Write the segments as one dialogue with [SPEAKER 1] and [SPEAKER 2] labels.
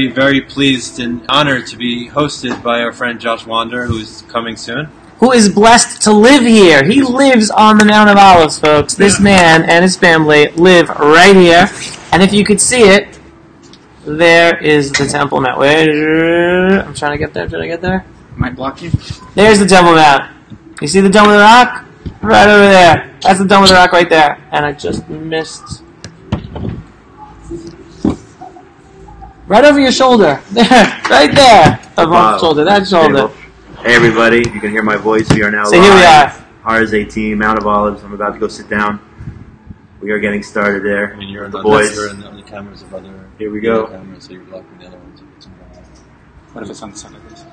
[SPEAKER 1] Very pleased and honored to be hosted by our friend Josh Wander, who's coming soon.
[SPEAKER 2] Who is blessed to live here. He lives on the Mount of Olives, folks. This man and his family live right here. And if you could see it, there is the Temple Mount. I'm trying to get there. Did I get there?
[SPEAKER 3] Might block you.
[SPEAKER 2] There's the Temple Mount. You see the Dome of the Rock? Right over there. That's the Dome of the Rock right there. And I just missed... Right over your shoulder. There. Right there. Above shoulder. That shoulder.
[SPEAKER 4] Hey everybody, you can hear my voice. We are now
[SPEAKER 2] So
[SPEAKER 4] live.
[SPEAKER 2] here we are.
[SPEAKER 4] RS18, Mount of Olives. I'm about to go sit down. We are getting started there.
[SPEAKER 1] I mean, you're in
[SPEAKER 4] the boys.
[SPEAKER 1] You're in the cameras of other.
[SPEAKER 4] Here we go.
[SPEAKER 1] Cameras, so you're blocking the other ones.
[SPEAKER 3] What if it's on the side of this?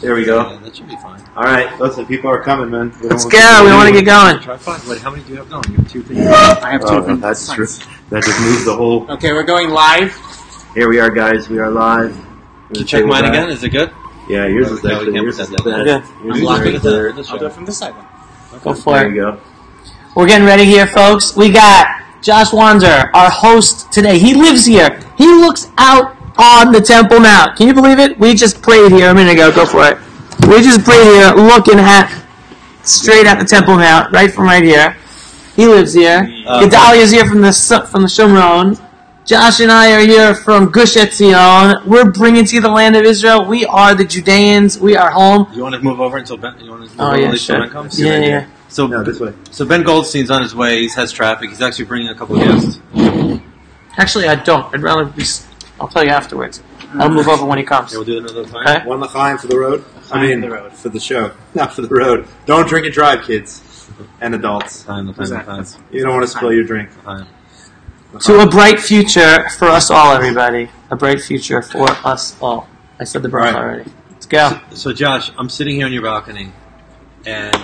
[SPEAKER 4] There we go.
[SPEAKER 1] Yeah, that should be fine.
[SPEAKER 4] All right, listen, people are coming, man.
[SPEAKER 2] Let's go. We want to get going.
[SPEAKER 1] Try five. Wait, how many do you have going? You have two things.
[SPEAKER 3] I have two.
[SPEAKER 4] That's true. That just moves the whole.
[SPEAKER 3] Okay, we're going live.
[SPEAKER 4] Here we are, guys. We are live.
[SPEAKER 1] Can you check mine again? Is it good?
[SPEAKER 4] Yeah, yours is
[SPEAKER 1] Yeah, we
[SPEAKER 4] actually
[SPEAKER 1] can't
[SPEAKER 4] yours
[SPEAKER 1] put
[SPEAKER 4] is
[SPEAKER 1] that
[SPEAKER 4] the
[SPEAKER 1] down.
[SPEAKER 4] best.
[SPEAKER 2] Yeah.
[SPEAKER 4] Yours
[SPEAKER 1] I'm
[SPEAKER 4] is
[SPEAKER 1] blocking
[SPEAKER 4] very
[SPEAKER 1] it
[SPEAKER 4] clear.
[SPEAKER 1] there.
[SPEAKER 3] I'll do it from this side then.
[SPEAKER 2] Go for
[SPEAKER 4] There
[SPEAKER 2] it.
[SPEAKER 4] you go.
[SPEAKER 2] We're getting ready here, folks. We got Josh Wander, our host today. He lives here. He looks out on the Temple Mount. Can you believe it? We just prayed here a minute ago. Go for it. We just prayed here looking straight at the Temple Mount, right from right here. He lives here. Gedalia's here from the Shomron. Josh and I are here from Gush Etzion. We're bringing to you the land of Israel. We are the Judeans. We are home.
[SPEAKER 1] You want to move over until Ben? You want to move
[SPEAKER 2] Oh,
[SPEAKER 1] over
[SPEAKER 2] yeah,
[SPEAKER 1] until
[SPEAKER 2] sure.
[SPEAKER 1] Ben comes?
[SPEAKER 2] Yeah.
[SPEAKER 1] So
[SPEAKER 4] No, this way.
[SPEAKER 1] So Ben Goldstein's on his way. He has traffic. He's actually bringing a couple of guests.
[SPEAKER 2] Actually, I don't. I'd rather be... I'll tell you afterwards. I'll move over when he comes.
[SPEAKER 1] Yeah, we'll do it another time.
[SPEAKER 2] Okay?
[SPEAKER 4] One l'chaim for the road.
[SPEAKER 3] The road.
[SPEAKER 4] For the show, not for the road. Don't drink and drive, kids and adults.
[SPEAKER 1] Time.
[SPEAKER 4] You don't want to spill your drink.
[SPEAKER 2] To a bright future for us all, everybody. A bright future for us all. I said the bracha
[SPEAKER 4] Right.
[SPEAKER 2] already. Let's go.
[SPEAKER 1] So Josh, I'm sitting here on your balcony, and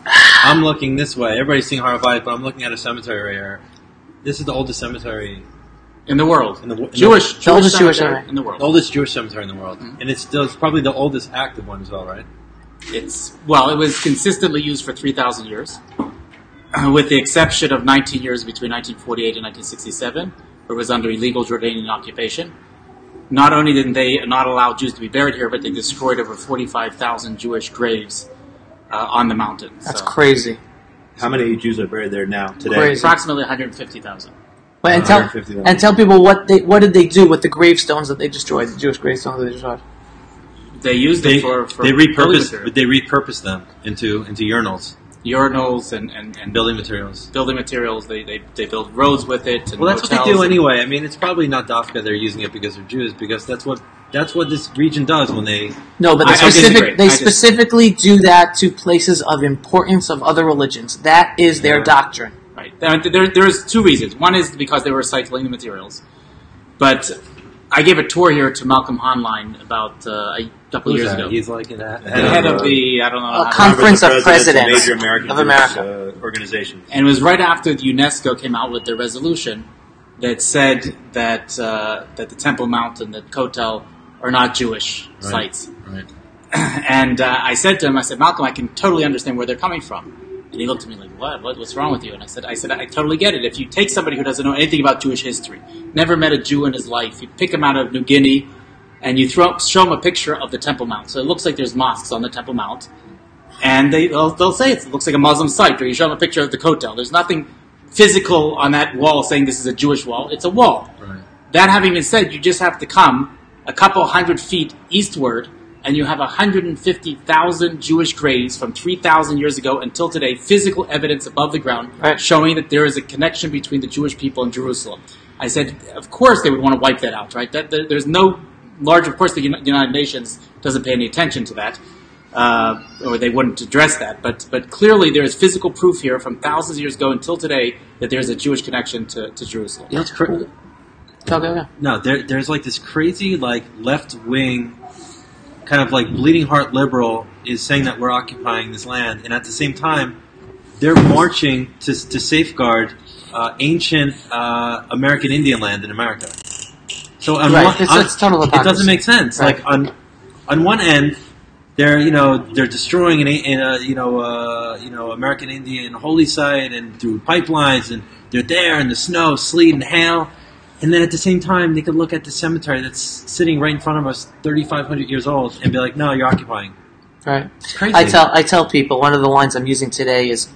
[SPEAKER 1] I'm looking this way. Everybody's seeing Har HaBayit, but I'm looking at a cemetery right here. This is the oldest cemetery
[SPEAKER 3] In the world.
[SPEAKER 1] in the
[SPEAKER 3] Jewish
[SPEAKER 2] oldest Jewish
[SPEAKER 3] cemetery in the world.
[SPEAKER 1] oldest Jewish cemetery in the world, and it's probably the oldest active one as well, right?
[SPEAKER 3] It was consistently used for 3,000 years, with the exception of 19 years between 1948 and 1967, where it was under illegal Jordanian occupation. Not only did they not allow Jews to be buried here, but they destroyed over 45,000 Jewish graves on the mountain.
[SPEAKER 2] That's crazy.
[SPEAKER 4] How many Jews are buried there now today?
[SPEAKER 2] Crazy.
[SPEAKER 3] Approximately 150,000.
[SPEAKER 2] Wait, and tell people what did they do with the gravestones that they destroyed, the Jewish gravestones that they destroyed?
[SPEAKER 3] They used them for
[SPEAKER 1] they repurposed
[SPEAKER 3] building
[SPEAKER 1] they repurposed them into urinals,
[SPEAKER 3] urinals and
[SPEAKER 1] building materials.
[SPEAKER 3] building materials. They build roads with it. And
[SPEAKER 1] Well, that's what they
[SPEAKER 3] hotels
[SPEAKER 1] do
[SPEAKER 3] and-
[SPEAKER 1] anyway. I mean, it's probably not Dafka they're using it because they're Jews, because that's what this region does when they.
[SPEAKER 2] No, but
[SPEAKER 3] I disagree.
[SPEAKER 2] they specifically do that to places of importance of other religions. That is their doctrine.
[SPEAKER 3] Right. There's two reasons. One is because they were recycling the materials. But I gave a tour here to Malcolm Honline about a couple
[SPEAKER 1] Who's
[SPEAKER 3] years
[SPEAKER 1] that?
[SPEAKER 3] ago.
[SPEAKER 1] He's like the
[SPEAKER 3] Head of the, I don't know.
[SPEAKER 2] A conference of
[SPEAKER 4] Presidents
[SPEAKER 2] presidents
[SPEAKER 4] major American
[SPEAKER 2] of America.
[SPEAKER 4] organizations.
[SPEAKER 3] And it was right after the UNESCO came out with their resolution that said that the Temple Mount and the Kotel are not Jewish sites.
[SPEAKER 1] Right.
[SPEAKER 3] And I said to him, Malcolm, I can totally understand where they're coming from. And he looked at me like, what? What's wrong with you? And I said, I totally get it. If you take somebody who doesn't know anything about Jewish history, never met a Jew in his life, you pick him out of New Guinea, and you show him a picture of the Temple Mount. So it looks like there's mosques on the Temple Mount. And they'll say it looks like a Muslim site. Or you show them a picture of the Kotel. There's nothing physical on that wall saying this is a Jewish wall. It's a wall.
[SPEAKER 1] Right.
[SPEAKER 3] That having been said, you just have to come a couple hundred feet eastward, and you have 150,000 Jewish graves from 3,000 years ago until today, physical evidence above the ground,
[SPEAKER 2] Right.
[SPEAKER 3] showing that there is a connection between the Jewish people and Jerusalem. I said, of course they would want to wipe that out, right? There's no large, of course the United Nations doesn't pay any attention to that, or they wouldn't address that, but clearly there is physical proof here from thousands of years ago until today that there's a Jewish connection to Jerusalem.
[SPEAKER 1] You know, it's crazy.
[SPEAKER 2] Okay.
[SPEAKER 1] No, there's like this crazy like left wing, kind of like bleeding heart liberal is saying that we're occupying this land, and at the same time, they're marching to safeguard ancient American Indian land in America. So on
[SPEAKER 2] Right, it's total
[SPEAKER 1] it
[SPEAKER 2] hypocrisy.
[SPEAKER 1] doesn't make sense.
[SPEAKER 2] Right.
[SPEAKER 1] Like on one end, they're destroying American Indian holy site and through pipelines, and they're there in the snow, sleet, and hail. And then at the same time, they could look at the cemetery that's sitting right in front of us, 3,500 years old, and be like, "No, you're occupying."
[SPEAKER 2] Right.
[SPEAKER 1] It's crazy.
[SPEAKER 2] I tell people, one of the lines I'm using today is,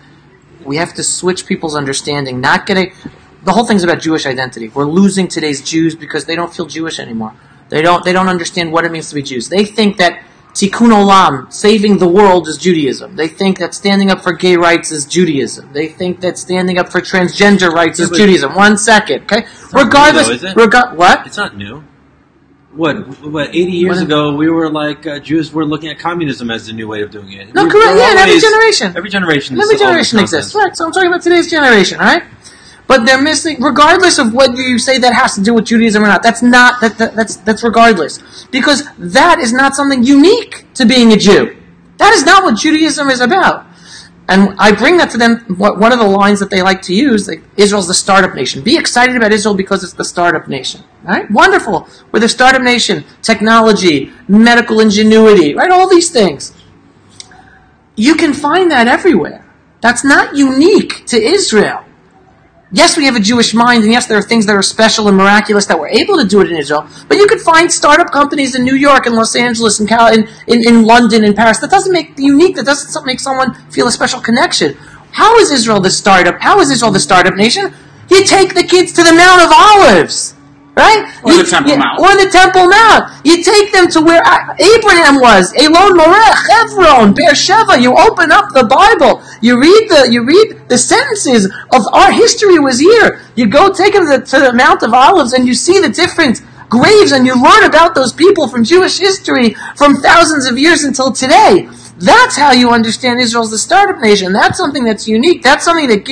[SPEAKER 2] we have to switch people's understanding. The whole thing's about Jewish identity. We're losing today's Jews because they don't feel Jewish anymore. They don't understand what it means to be Jews. They think that Tikkun Olam, saving the world, is Judaism. They think that standing up for gay rights is Judaism. They think that standing up for transgender rights is Judaism. 1 second, okay? Regardless,
[SPEAKER 1] new, though, is it?
[SPEAKER 2] What?
[SPEAKER 1] It's not new. What? 80 years ago, we were like Jews were looking at communism as the new way of doing it.
[SPEAKER 2] No, correct. Yeah, in every generation.
[SPEAKER 1] Every generation.
[SPEAKER 2] Every generation exists. Right. So I'm talking about today's generation, all right? But they're missing, regardless of whether you say that has to do with Judaism or not. That's regardless, because that is not something unique to being a Jew. That is not what Judaism is about. And I bring that to them. One of the lines that they like to use, like, Israel's the startup nation. Be excited about Israel because it's the startup nation. Right? Wonderful. We're the startup nation. Technology, medical ingenuity, right? All these things. You can find that everywhere. That's not unique to Israel. Yes, we have a Jewish mind, and yes, there are things that are special and miraculous that we're able to do it in Israel, but you could find startup companies in New York and Los Angeles and in London and Paris. That doesn't make it unique. That doesn't make someone feel a special connection. How is Israel the startup? How is Israel the startup nation? You take the kids to the Mount of Olives. Right?
[SPEAKER 3] Or the Temple Mount.
[SPEAKER 2] Or the Temple Mount. You take them to where Abraham was. Elon Moreh, Hebron, Beersheba. You open up the Bible. You read the sentences of our history was here. You go take them to the Mount of Olives and you see the different graves and you learn about those people from Jewish history from thousands of years until today. That's how you understand Israel's the startup nation. That's something that's unique. That's something that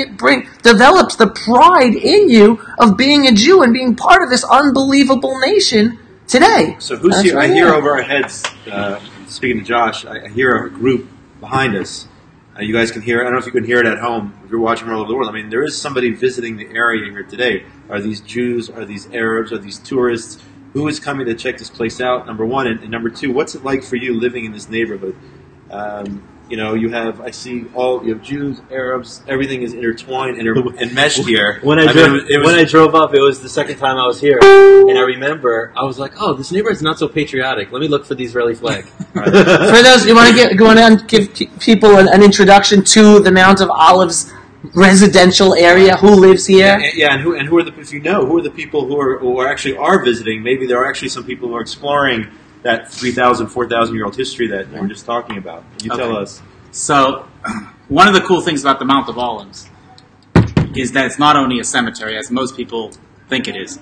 [SPEAKER 2] develops the pride in you of being a Jew and being part of this unbelievable nation today.
[SPEAKER 5] So who's here? I hear over our heads, speaking to Josh, I hear a group behind us. You guys can hear, I don't know if you can hear it at home, if you're watching all over the world. I mean, there is somebody visiting the area here today. Are these Jews? Are these Arabs? Are these tourists? Who is coming to check this place out, number one? And number two, what's it like for you living in this neighborhood? You have Jews, Arabs, everything is intertwined and meshed here.
[SPEAKER 1] When I drove up, it was the second time I was here, and I remember I was like, "Oh, this neighborhood's not so patriotic. Let me look for the Israeli flag."
[SPEAKER 2] For those, you want to give people an introduction to the Mount of Olives residential area. Who lives here?
[SPEAKER 5] Yeah, and who are the people who are visiting? Maybe there are actually some people who are exploring that 3,000, 4,000-year-old history that we're just talking about. Can you tell us?
[SPEAKER 3] So, one of the cool things about the Mount of Olives is that it's not only a cemetery, as most people think it is.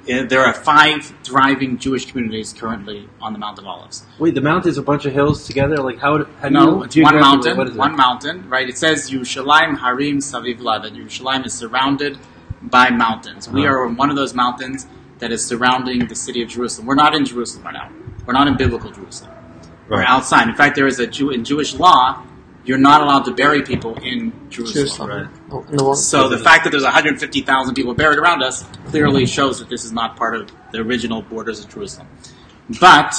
[SPEAKER 3] There are 5 thriving Jewish communities currently on the Mount of Olives.
[SPEAKER 1] Wait, the mount is a bunch of hills together? Like how
[SPEAKER 3] No, it's one mountain.
[SPEAKER 1] What is it?
[SPEAKER 3] One mountain, right? It says Yerushalayim Harim Saviv La, that Yerushalayim is surrounded by mountains. We are on one of those mountains that is surrounding the city of Jerusalem. We're not in Jerusalem right now. We're not in biblical Jerusalem. We're outside. In fact, there is in Jewish law, you're not allowed to bury people in Jerusalem.
[SPEAKER 2] Right.
[SPEAKER 3] So the fact that there's 150,000 people buried around us clearly shows that this is not part of the original borders of Jerusalem. But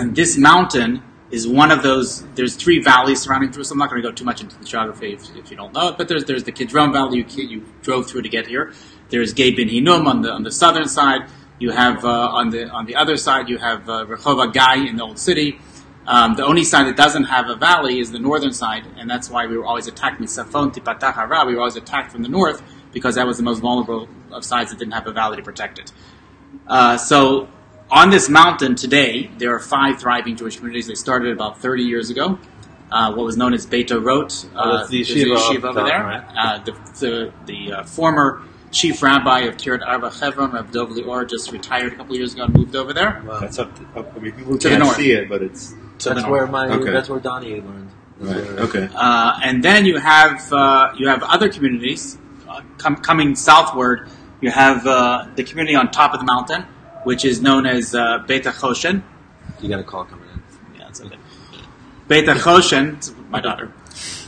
[SPEAKER 3] this mountain is one of those. There's 3 valleys surrounding Jerusalem. I'm not going to go too much into the geography if you don't know it. But there's the Kidron Valley you drove through to get here. There's Gei Ben Hinnom on the southern side. You have on the other side you have Rehov Gai in the old city. The only side that doesn't have a valley is the northern side, and that's why we were always attacked. Misafon Tipatach Hara. We were always attacked from the north because that was the most vulnerable of sides that didn't have a valley to protect it. So on this mountain today, there are 5 thriving Jewish communities. They started about 30 years ago. What was known as Beit Orot.
[SPEAKER 1] That's the yeshiva
[SPEAKER 3] over there.
[SPEAKER 1] Right?
[SPEAKER 3] The former chief rabbi of Kiryat Arba Hebron, Rav Dov Lior, just retired a couple of years ago and moved over there.
[SPEAKER 5] Wow. That's up. I mean, people
[SPEAKER 3] to
[SPEAKER 5] can't
[SPEAKER 3] the north.
[SPEAKER 5] see it, but it's
[SPEAKER 1] that's where Donnie learned.
[SPEAKER 5] right. Okay.
[SPEAKER 3] And then you have other communities coming southward. You have the community on top of the mountain, which is known as Beit HaChoshen.
[SPEAKER 1] You got a call coming in.
[SPEAKER 3] Yeah, it's okay. Beit HaChoshen, it's my daughter.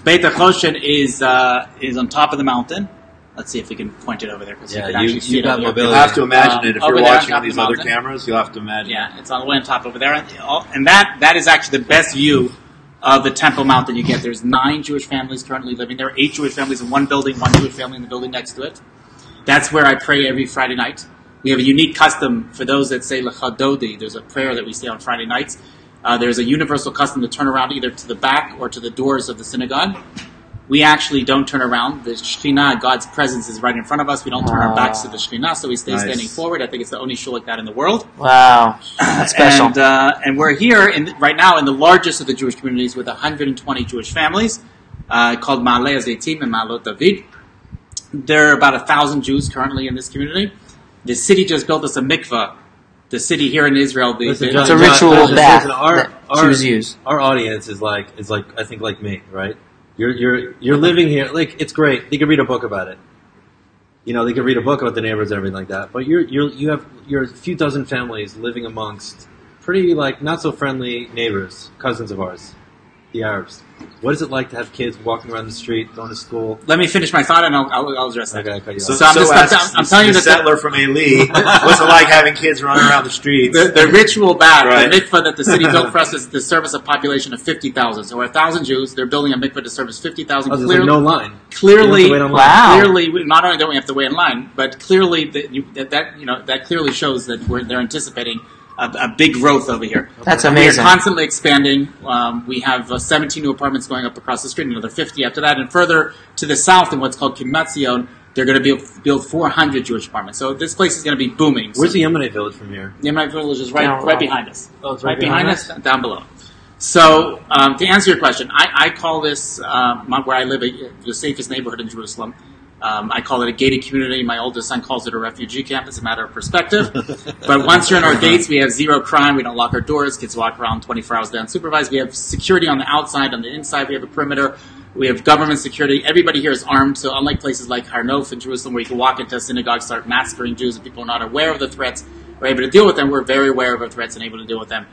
[SPEAKER 3] Beit HaChoshen is on top of the mountain. Let's see if we can point it over there.
[SPEAKER 1] Yeah,
[SPEAKER 3] you
[SPEAKER 1] got mobility.
[SPEAKER 5] You'll have to imagine it if
[SPEAKER 3] over
[SPEAKER 5] you're
[SPEAKER 3] there on
[SPEAKER 5] watching
[SPEAKER 3] top
[SPEAKER 5] on these
[SPEAKER 3] of the
[SPEAKER 5] other
[SPEAKER 3] mountain.
[SPEAKER 5] cameras. You'll have to imagine.
[SPEAKER 3] Yeah, it's all the way on top over there, and that is actually the best view of the Temple Mount that you get. There's 9 Jewish families currently living there. 8 Jewish families in one building, 1 Jewish family in the building next to it. That's where I pray every Friday night. We have a unique custom for those that say L'chadodi. There's a prayer that we say on Friday nights. There's a universal custom to turn around either to the back or to the doors of the synagogue. We actually don't turn around. The Shekhinah, God's presence, is right in front of us. We don't turn our backs to the Shekhinah, so we stay standing forward. I think it's the only shul like that in the world.
[SPEAKER 2] Wow, that's special.
[SPEAKER 3] And we're here right now in the largest of the Jewish communities with 120 Jewish families called Ma'aleh Hazeitim and Ma'alot David. There are about 1,000 Jews currently in this community. The city just built us a mikveh. The city here in Israel, it's
[SPEAKER 2] a ritual bath that Jews use.
[SPEAKER 1] Our audience is like I think like me, right? You're living here. Like, it's great. They could read a book about it. You know, they could read a book about the neighbors and everything like that. But you have a few dozen families living amongst pretty not so friendly neighbors, cousins of ours, the Arabs. What is it like to have kids walking around the street, going to school?
[SPEAKER 3] Let me finish my thought, and I'll address that.
[SPEAKER 1] Okay,
[SPEAKER 5] so
[SPEAKER 3] I'm telling you
[SPEAKER 5] the settler from Eli, what's it like having kids running around the streets?
[SPEAKER 3] The ritual bath, the mikveh that the city built for us is to service a population of 50,000. So we're 1,000 Jews. They're building a mikveh to service 50,000.
[SPEAKER 1] Oh, there's no line.
[SPEAKER 3] Clearly,
[SPEAKER 2] wow.
[SPEAKER 3] Clearly, not only don't we have to wait in line, but clearly that clearly shows that they're anticipating a big growth over here.
[SPEAKER 2] That's amazing.
[SPEAKER 3] We are constantly expanding. We have 17 new apartments going up across the street, another 50 after that. And further to the south in what's called Kibbutz Zion, they're going to build 400 Jewish apartments. So this place is going to be booming.
[SPEAKER 1] Where's the Yemenite village from here?
[SPEAKER 3] The Yemenite village is right behind us.
[SPEAKER 1] Oh, it's right behind us?
[SPEAKER 3] Down below. So to answer your question, I call this, where I live, the safest neighborhood in Jerusalem. I call it a gated community. My oldest son calls it a refugee camp. It's a matter of perspective. But once you're in our gates, we have zero crime. We don't lock our doors. Kids walk around 24 hours a day unsupervised. We have security on the outside. On the inside, we have a perimeter. We have government security. Everybody here is armed. So unlike places like Har Nof in Jerusalem, where you can walk into a synagogue, start massacring Jews, and people are not aware of the threats, we're able to deal with them. We're very aware of our threats and able to deal with them.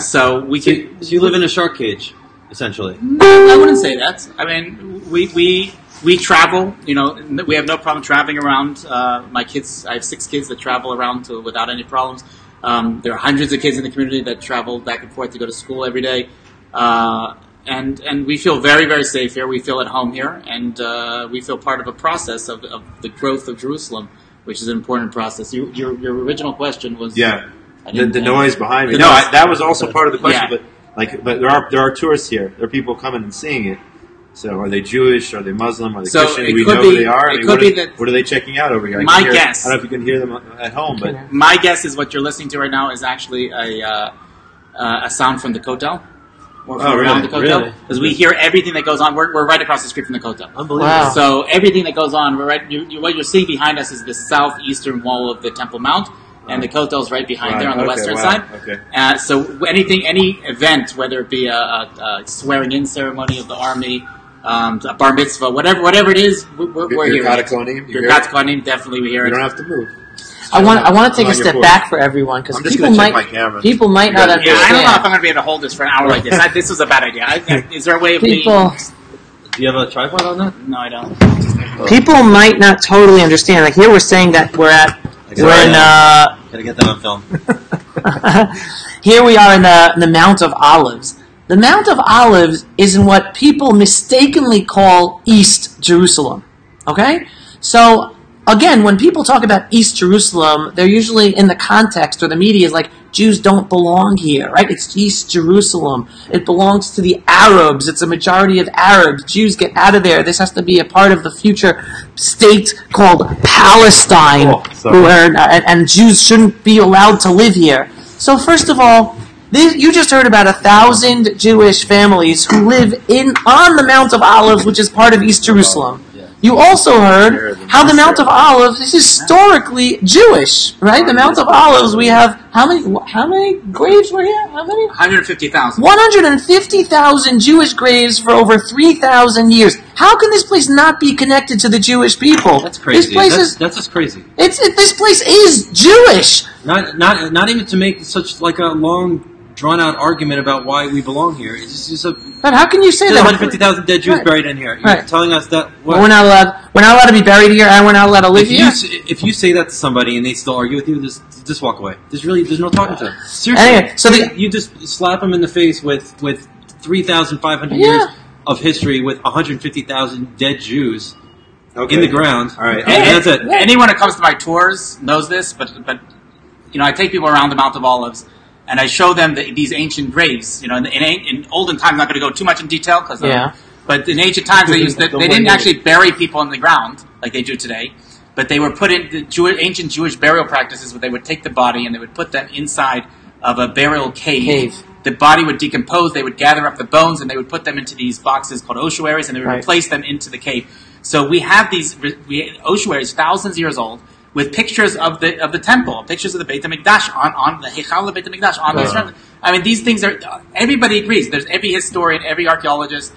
[SPEAKER 3] So
[SPEAKER 1] you live in a shark cage, essentially.
[SPEAKER 3] I wouldn't say that. I mean, we travel, we have no problem traveling around. My kids, I have 6 kids that travel around without any problems. There are hundreds of kids in the community that travel back and forth to go to school every day. And we feel very, very safe here. We feel at home here. And we feel part of a process of the growth of Jerusalem, which is an important process. Your original question was...
[SPEAKER 5] Yeah, the noise behind me. That was also part of the question.
[SPEAKER 3] Yeah.
[SPEAKER 5] But there are tourists here. There are people coming and seeing it. So are they Jewish? Are they Muslim? Are they Christian? Do we know who they are? What are they checking out over here?
[SPEAKER 3] My guess.
[SPEAKER 5] I don't know if you can hear them at home, but
[SPEAKER 3] my guess is what you're listening to right now is actually a sound from the Kotel. Or from around the Kotel. Because we hear everything that goes on. We're right across the street from the Kotel.
[SPEAKER 1] Unbelievable.
[SPEAKER 2] Wow.
[SPEAKER 3] So everything that goes on, we're right. What you're seeing behind us is the southeastern wall of the Temple Mount. And the Kotel's right behind there on the western side.
[SPEAKER 5] Okay.
[SPEAKER 3] So any event, whether it be a swearing-in ceremony of the army, a bar mitzvah, whatever it is, we're here.
[SPEAKER 5] Birkat Kohanim,
[SPEAKER 3] Birkat Kohanim, definitely we hear it.
[SPEAKER 5] You don't have to move.
[SPEAKER 2] I want to take a step back for everyone because people might not understand.
[SPEAKER 3] I don't know if I'm going to be able to hold this for an hour like this. This was a bad idea. Is there a way of
[SPEAKER 1] Do you have a tripod on that?
[SPEAKER 3] No, I don't.
[SPEAKER 2] People might not totally understand. Like here, we're saying that we're in.
[SPEAKER 1] Gotta get that on film.
[SPEAKER 2] Here we are in the Mount of Olives. The Mount of Olives is in what people mistakenly call East Jerusalem. Okay? So, again, when people talk about East Jerusalem, they're usually in the context or the media is like, Jews don't belong here, right? It's East Jerusalem. It belongs to the Arabs. It's a majority of Arabs. Jews get out of there. This has to be a part of the future state called Palestine, and Jews shouldn't be allowed to live here. So first of all, you just heard about 1,000 Jewish families who live on the Mount of Olives, which is part of East Jerusalem. You also heard how the Mount of Olives is historically Jewish, right? The Mount of Olives, we have, how many graves were here? How many?
[SPEAKER 3] 150,000.
[SPEAKER 2] 150,000 Jewish graves for over 3,000 years. How can this place not be connected to the Jewish people?
[SPEAKER 1] That's crazy. That's just crazy.
[SPEAKER 2] This place is Jewish.
[SPEAKER 1] Not even to make such like a long, drawn-out argument about why we belong here. It's just
[SPEAKER 2] But how can you say that?
[SPEAKER 1] 150,000 dead Jews buried in here. You're telling us that
[SPEAKER 2] we're not allowed to be buried here, and we're not allowed to live here.
[SPEAKER 1] If you say that to somebody and they still argue with you, just walk away. There's no talking to them. Seriously,
[SPEAKER 2] anyway, so
[SPEAKER 1] you just slap them in the face with 3,500 years of history with 150,000 dead Jews.
[SPEAKER 5] Okay.
[SPEAKER 1] in the ground.
[SPEAKER 5] All right.
[SPEAKER 1] And that's it.
[SPEAKER 3] Anyone who comes to my tours knows this, but I take people around the Mount of Olives, and I show them these ancient graves. In olden times, I'm not going to go too much in detail because. But in ancient times, they didn't actually bury people in the ground like they do today, but they were put in the ancient Jewish burial practices where they would take the body and they would put them inside of a burial cave. The body would decompose, they would gather up the bones, and they would put them into these boxes called ossuaries, and they would replace them into the cave. So we have these ossuaries, thousands of years old, with pictures of the temple, pictures of the Beit HaMikdash on the Heichal of Beit HaMikdash on these. I mean, these things are. Everybody agrees. There's every historian, every archaeologist.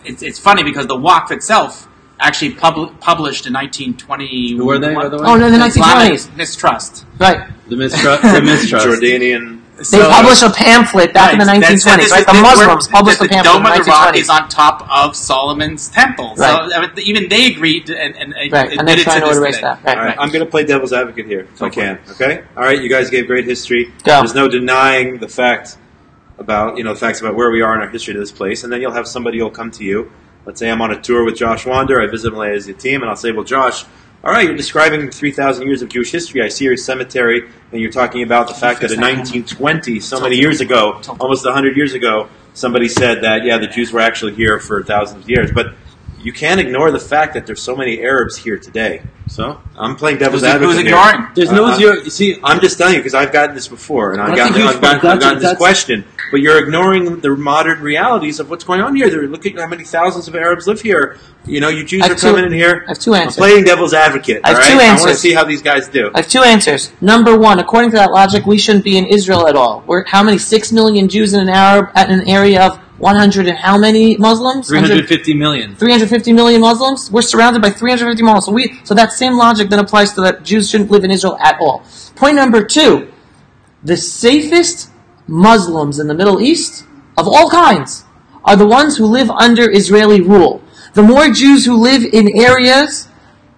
[SPEAKER 3] It's funny because the Waqf itself actually published in 1920.
[SPEAKER 1] Who were they, by the way?
[SPEAKER 2] Oh no, the 1920s.
[SPEAKER 3] Mistrust.
[SPEAKER 2] Right.
[SPEAKER 1] The mistrust.
[SPEAKER 5] Jordanian.
[SPEAKER 2] They published a pamphlet back in the 1920s, right? The Muslims published a pamphlet in the 1920s.
[SPEAKER 3] The Dome of the Rock is on top of Solomon's temple.
[SPEAKER 2] Right.
[SPEAKER 3] So even they agreed and
[SPEAKER 2] and they're trying to erase that. Right.
[SPEAKER 5] All right, I'm going to play devil's advocate here if I can. Okay. All right. You guys gave great history.
[SPEAKER 2] Go.
[SPEAKER 5] There's no denying the fact about the facts about where we are in our history to this place, and then you'll have somebody who'll come to you. Let's say I'm on a tour with Josh Wander. I visit him as a team, and I'll say, "Well, Josh, all right, you're describing 3,000 years of Jewish history. I see your cemetery, and you're talking about the fact that in 1920, so many years ago, almost 100 years ago, somebody said that, the Jews were actually here for thousands of years. But you can't ignore the fact that there's so many Arabs here today. So I'm playing devil's advocate
[SPEAKER 3] Who's
[SPEAKER 5] here.
[SPEAKER 3] ignoring?
[SPEAKER 1] There's no zero. You see,
[SPEAKER 5] I'm just telling you because I've gotten this before, and I've
[SPEAKER 1] That's
[SPEAKER 5] gotten this question. But you're ignoring the modern realities of what's going on here. Look at how many thousands of Arabs live here. You Jews are coming in here.
[SPEAKER 2] I have two answers.
[SPEAKER 5] I'm playing devil's advocate.
[SPEAKER 2] I have
[SPEAKER 5] all
[SPEAKER 2] two
[SPEAKER 5] right?
[SPEAKER 2] answers.
[SPEAKER 5] I want to see how these guys do.
[SPEAKER 2] I have two answers. Number one, according to that logic, we shouldn't be in Israel at all. We're how many? 6 million Jews in an area of 100 and how many Muslims?
[SPEAKER 1] 350 million.
[SPEAKER 2] 350 million Muslims? We're surrounded by 350 Muslims. So that same logic then applies to that Jews shouldn't live in Israel at all. Point number two, the safest Muslims in the Middle East, of all kinds, are the ones who live under Israeli rule. The more Jews who live in areas,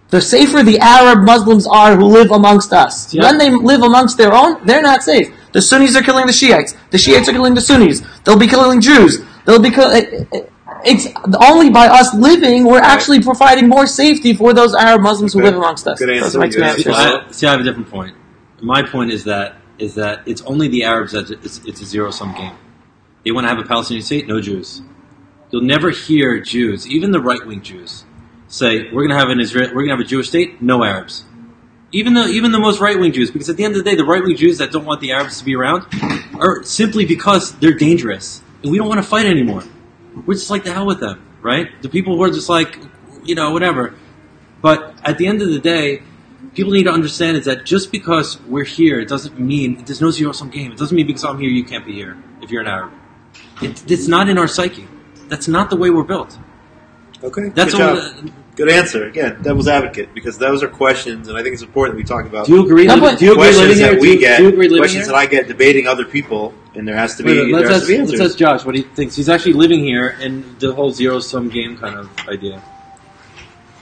[SPEAKER 2] the safer the Arab Muslims are who live amongst us.
[SPEAKER 1] Yeah.
[SPEAKER 2] When they live amongst their own, they're not safe. The Sunnis are killing the Shiites. The Shiites are killing the Sunnis. They'll be killing Jews. It's only by us living, we're actually providing more safety for those Arab Muslims who live amongst us.
[SPEAKER 5] Good answer.
[SPEAKER 2] Those are my two answers.
[SPEAKER 1] I have a different point. My point is that it's only the Arabs that it's a zero-sum game. They want to have a Palestinian state, no Jews. You'll never hear Jews, even the right-wing Jews, say we're going to have a Jewish state, no Arabs. Even the most right-wing Jews, because at the end of the day, the right-wing Jews that don't want the Arabs to be around are simply because they're dangerous, and we don't want to fight anymore. We're just like, the hell with them, right? The people who are just like, whatever. But at the end of the day, people need to understand is that just because we're here, it doesn't mean there's no zero-sum game. It doesn't mean because I'm here, you can't be here if you're an Arab. It's not in our psyche. That's not the way we're built.
[SPEAKER 5] Okay,
[SPEAKER 1] That's
[SPEAKER 5] good answer. Again, devil's advocate, because those are questions, and I think it's important that we talk about.
[SPEAKER 1] Do you agree?
[SPEAKER 5] Questions that we get,
[SPEAKER 1] do you agree
[SPEAKER 5] questions that I get debating other people, and there has to be answers.
[SPEAKER 1] Let's ask Josh what he thinks. He's actually living here, and the whole zero-sum game kind of idea.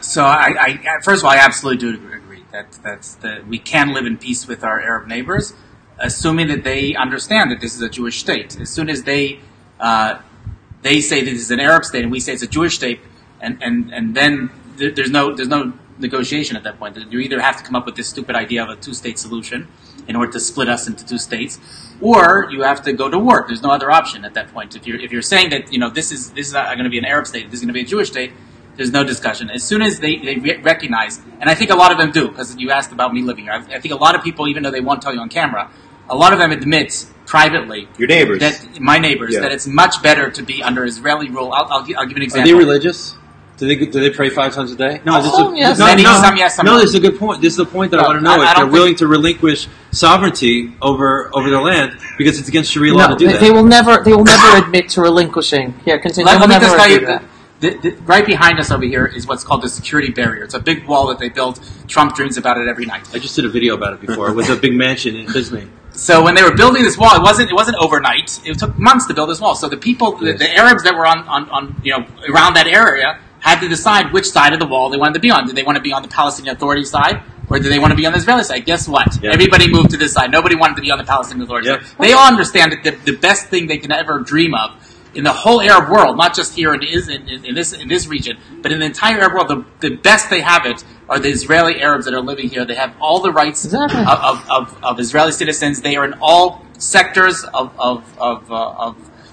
[SPEAKER 3] So, I first of all, I absolutely do agree that we can live in peace with our Arab neighbors, assuming that they understand that this is a Jewish state. As soon as they say that this is an Arab state, and we say it's a Jewish state, and then there's no negotiation at that point. You either have to come up with this stupid idea of a two-state solution in order to split us into two states, or you have to go to war. There's no other option at that point. If you're saying that this is going to be an Arab state, this is going to be a Jewish state, there's no discussion. As soon as they recognize, and I think a lot of them do, because you asked about me living here. I think a lot of people, even though they won't tell you on camera, a lot of them admit privately,
[SPEAKER 5] your neighbors,
[SPEAKER 3] my neighbors, that it's much better to be under Israeli rule. I'll give an example.
[SPEAKER 1] Are they religious? Do they pray 5 times a day? No,
[SPEAKER 3] some yes, some
[SPEAKER 1] no.
[SPEAKER 3] no.
[SPEAKER 1] This is a good point. This is the point that I want to know. If they're willing to relinquish sovereignty over their land because it's against Sharia law to do that.
[SPEAKER 2] They will never admit to relinquishing. Here, continue.
[SPEAKER 3] Let me just tell you, right behind us over here is what's called the security barrier. It's a big wall that they built. Trump dreams about it every night.
[SPEAKER 1] I just did a video about it before. It was a big mansion in Disney.
[SPEAKER 3] So when they were building this wall, it wasn't overnight. It took months to build this wall. So the people, the Arabs that were on around that area, had to decide which side of the wall they wanted to be on. Did they want to be on the Palestinian Authority side, or did they want to be on the Israeli side? Guess what? Yeah. Everybody moved to this side. Nobody wanted to be on the Palestinian Authority side. They all understand that the best thing they can ever dream of in the whole Arab world, not just here in this region, but in the entire Arab world, the best they have it are the Israeli Arabs that are living here. They have all the rights of Israeli citizens. They are in all sectors of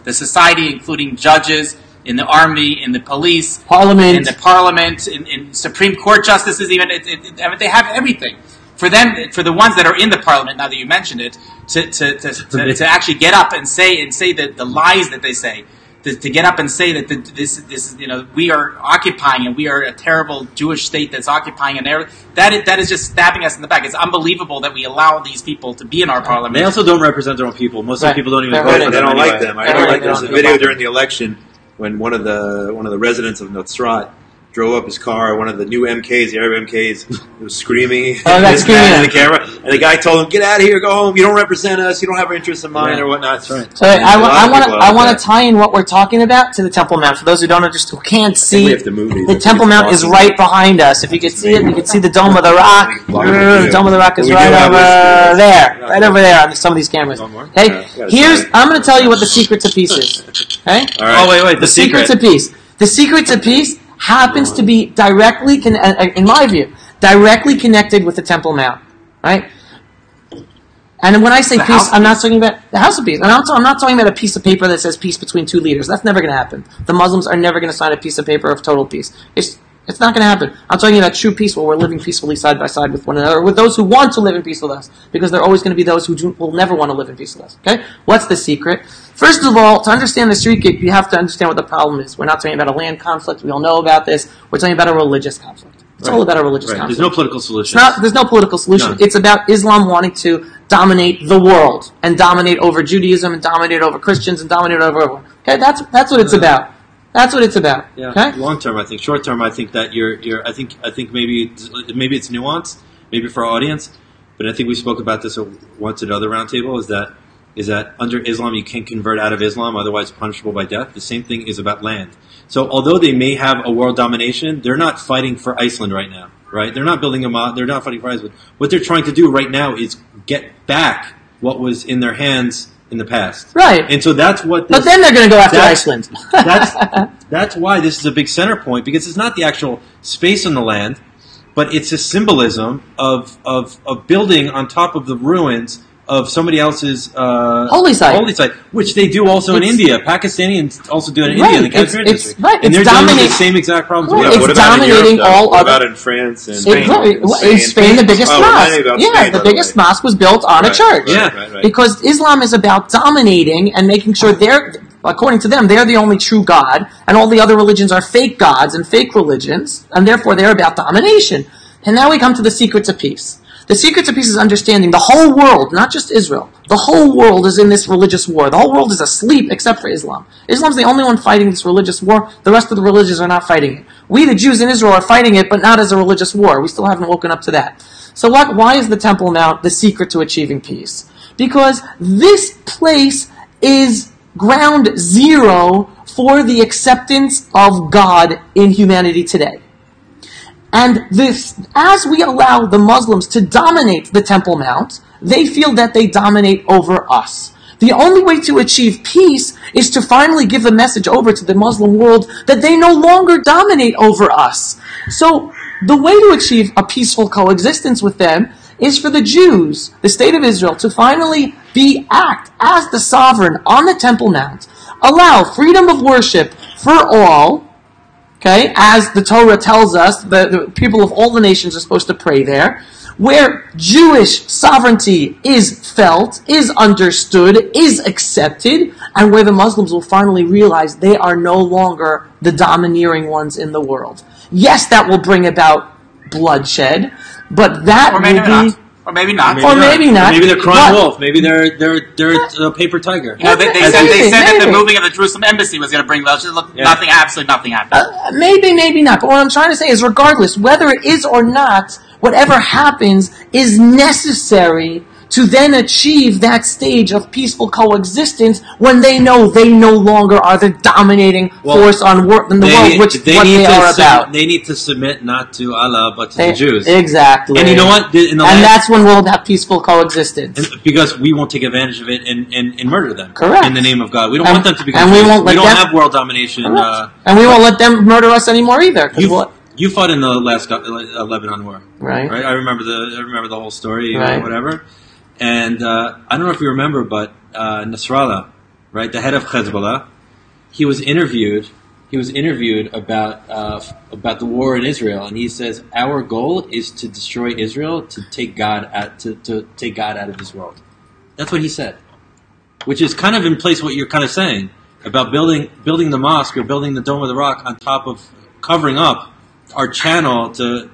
[SPEAKER 3] the society, including judges, in the army, in the police,
[SPEAKER 2] Parliament,
[SPEAKER 3] in the parliament, in Supreme Court justices. Even I mean, they have everything. For them, for the ones that are in the parliament, now that you mentioned it, to actually get up and say that the lies that they say, to get up and say that this we are occupying and we are a terrible Jewish state that's occupying an area, that is just stabbing us in the back. It's unbelievable that we allow these people to be in our parliament.
[SPEAKER 1] They also don't represent their own people. Most of the people don't even vote for them.
[SPEAKER 5] They don't like them. I
[SPEAKER 2] Right.
[SPEAKER 5] like there's a video during the election when one of the residents of Nusrat drove up his car, one of the new MKs, the Arab MKs, was screaming
[SPEAKER 2] that's
[SPEAKER 5] in the camera, and the guy told him, "Get out of here, go home. You don't represent us. You don't have our interests in mind or whatnot." That's right.
[SPEAKER 2] So I want to tie in what we're talking about to the Temple Mount. For those who don't understand, who can't see,
[SPEAKER 5] we have to move these.
[SPEAKER 2] the Temple Mount is right behind us. If you can see it, you can see the Dome of the Rock. The Dome of the Rock is right over there, right over there on some of these cameras. Okay, I'm going to tell you what the secret to peace is. Okay.
[SPEAKER 1] All right. Oh wait,
[SPEAKER 2] The secret to peace. The secret to peace happens to be directly, in my view, directly connected with the Temple Mount, right? And when I say peace, I'm not talking about the House of Peace. I'm not talking about a piece of paper that says peace between two leaders. That's never going to happen. The Muslims are never going to sign a piece of paper of total peace. It's not going to happen. I'm talking about true peace where we're living peacefully side by side with one another, with those who want to live in peace with us, because there are always going to be those who will never want to live in peace with us. Okay? What's the secret? First of all, to understand the secret, you have to understand what the problem is. We're not talking about a land conflict. We all know about this. We're talking about a religious conflict. It's all about a religious conflict.
[SPEAKER 1] There's no political solution.
[SPEAKER 2] There's no political solution.
[SPEAKER 1] None.
[SPEAKER 2] It's about Islam wanting to dominate the world and dominate over Judaism and dominate over Christians and dominate over everyone. Okay? That's what it's about. That's what it's about.
[SPEAKER 1] Yeah.
[SPEAKER 2] Okay?
[SPEAKER 1] Long term, I think. Short term, I think that I think maybe it's nuanced, maybe for our audience, but I think we spoke about this once at other roundtable. Is that under Islam you can't convert out of Islam, otherwise punishable by death. The same thing is about land. So although they may have a world domination, they're not fighting for Iceland right now, right? They're not building they're not fighting for Iceland. What they're trying to do right now is get back what was in their hands in the past.
[SPEAKER 2] Right.
[SPEAKER 1] And so that's what
[SPEAKER 2] But then they're going to go after Iceland.
[SPEAKER 1] That's why this is a big center point, because it's not the actual space on the land, but it's a symbolism of building on top of the ruins of somebody else's
[SPEAKER 2] holy site,
[SPEAKER 1] which they do also in India. Pakistanians also do it in India, in the Kashmir district.
[SPEAKER 2] Right,
[SPEAKER 1] and they're dealing with the same exact problems.
[SPEAKER 2] Right, it's dominating all
[SPEAKER 5] what
[SPEAKER 2] other.
[SPEAKER 5] about in France and
[SPEAKER 2] Spain? In Spain, the biggest mosque.
[SPEAKER 5] Spain,
[SPEAKER 2] the biggest mosque was built on a church.
[SPEAKER 5] Right.
[SPEAKER 2] Because Islam is about dominating and making sure according to them, they're the only true God, and all the other religions are fake gods and fake religions, and therefore they're about domination. And now we come to the secret to peace. The secret to peace is understanding the whole world, not just Israel. The whole world is in this religious war. The whole world is asleep except for Islam. Islam's the only one fighting this religious war. The rest of the religions are not fighting it. We, the Jews in Israel, are fighting it, but not as a religious war. We still haven't woken up to that. So why is the Temple Mount the secret to achieving peace? Because this place is ground zero for the acceptance of God in humanity today. And as we allow the Muslims to dominate the Temple Mount, they feel that they dominate over us. The only way to achieve peace is to finally give the message over to the Muslim world that they no longer dominate over us. So the way to achieve a peaceful coexistence with them is for the Jews, the state of Israel, to finally act as the sovereign on the Temple Mount, allow freedom of worship for all. Okay, as the Torah tells us, the people of all the nations are supposed to pray there, where Jewish sovereignty is felt, is understood, is accepted, and where the Muslims will finally realize they are no longer the domineering ones in the world. Yes, that will bring about bloodshed, but that will be...
[SPEAKER 3] Or maybe not.
[SPEAKER 2] Or maybe not.
[SPEAKER 1] Maybe they're crying wolf. Maybe they're a paper tiger.
[SPEAKER 3] You know, they said that the moving of the Jerusalem embassy was going to bring about. Absolutely nothing happened.
[SPEAKER 2] Maybe not. But what I'm trying to say is, regardless, whether it is or not, whatever happens is necessary to then achieve that stage of peaceful coexistence when they know they no longer are the dominating force in the world, which they are about.
[SPEAKER 1] They need to submit not to Allah, but to the Jews.
[SPEAKER 2] Exactly.
[SPEAKER 1] And you know what?
[SPEAKER 2] That's when we'll have peaceful coexistence.
[SPEAKER 1] Because we won't take advantage of it and murder them.
[SPEAKER 2] Correct.
[SPEAKER 1] In the name of God. We don't want them to become
[SPEAKER 2] Jews.
[SPEAKER 1] We don't have world domination.
[SPEAKER 2] And we won't let them murder us anymore either.
[SPEAKER 1] You fought in the last Lebanon war,
[SPEAKER 2] right?
[SPEAKER 1] I remember the whole story,
[SPEAKER 2] right.
[SPEAKER 1] Or whatever. And I don't know if you remember, but Nasrallah, right, the head of Hezbollah, he was interviewed about the war in Israel, and he says our goal is to destroy Israel, to take God out of this world. That's what he said, which is kind of in place what you're kind of saying about building the mosque or building the Dome of the Rock on top of covering up our channel to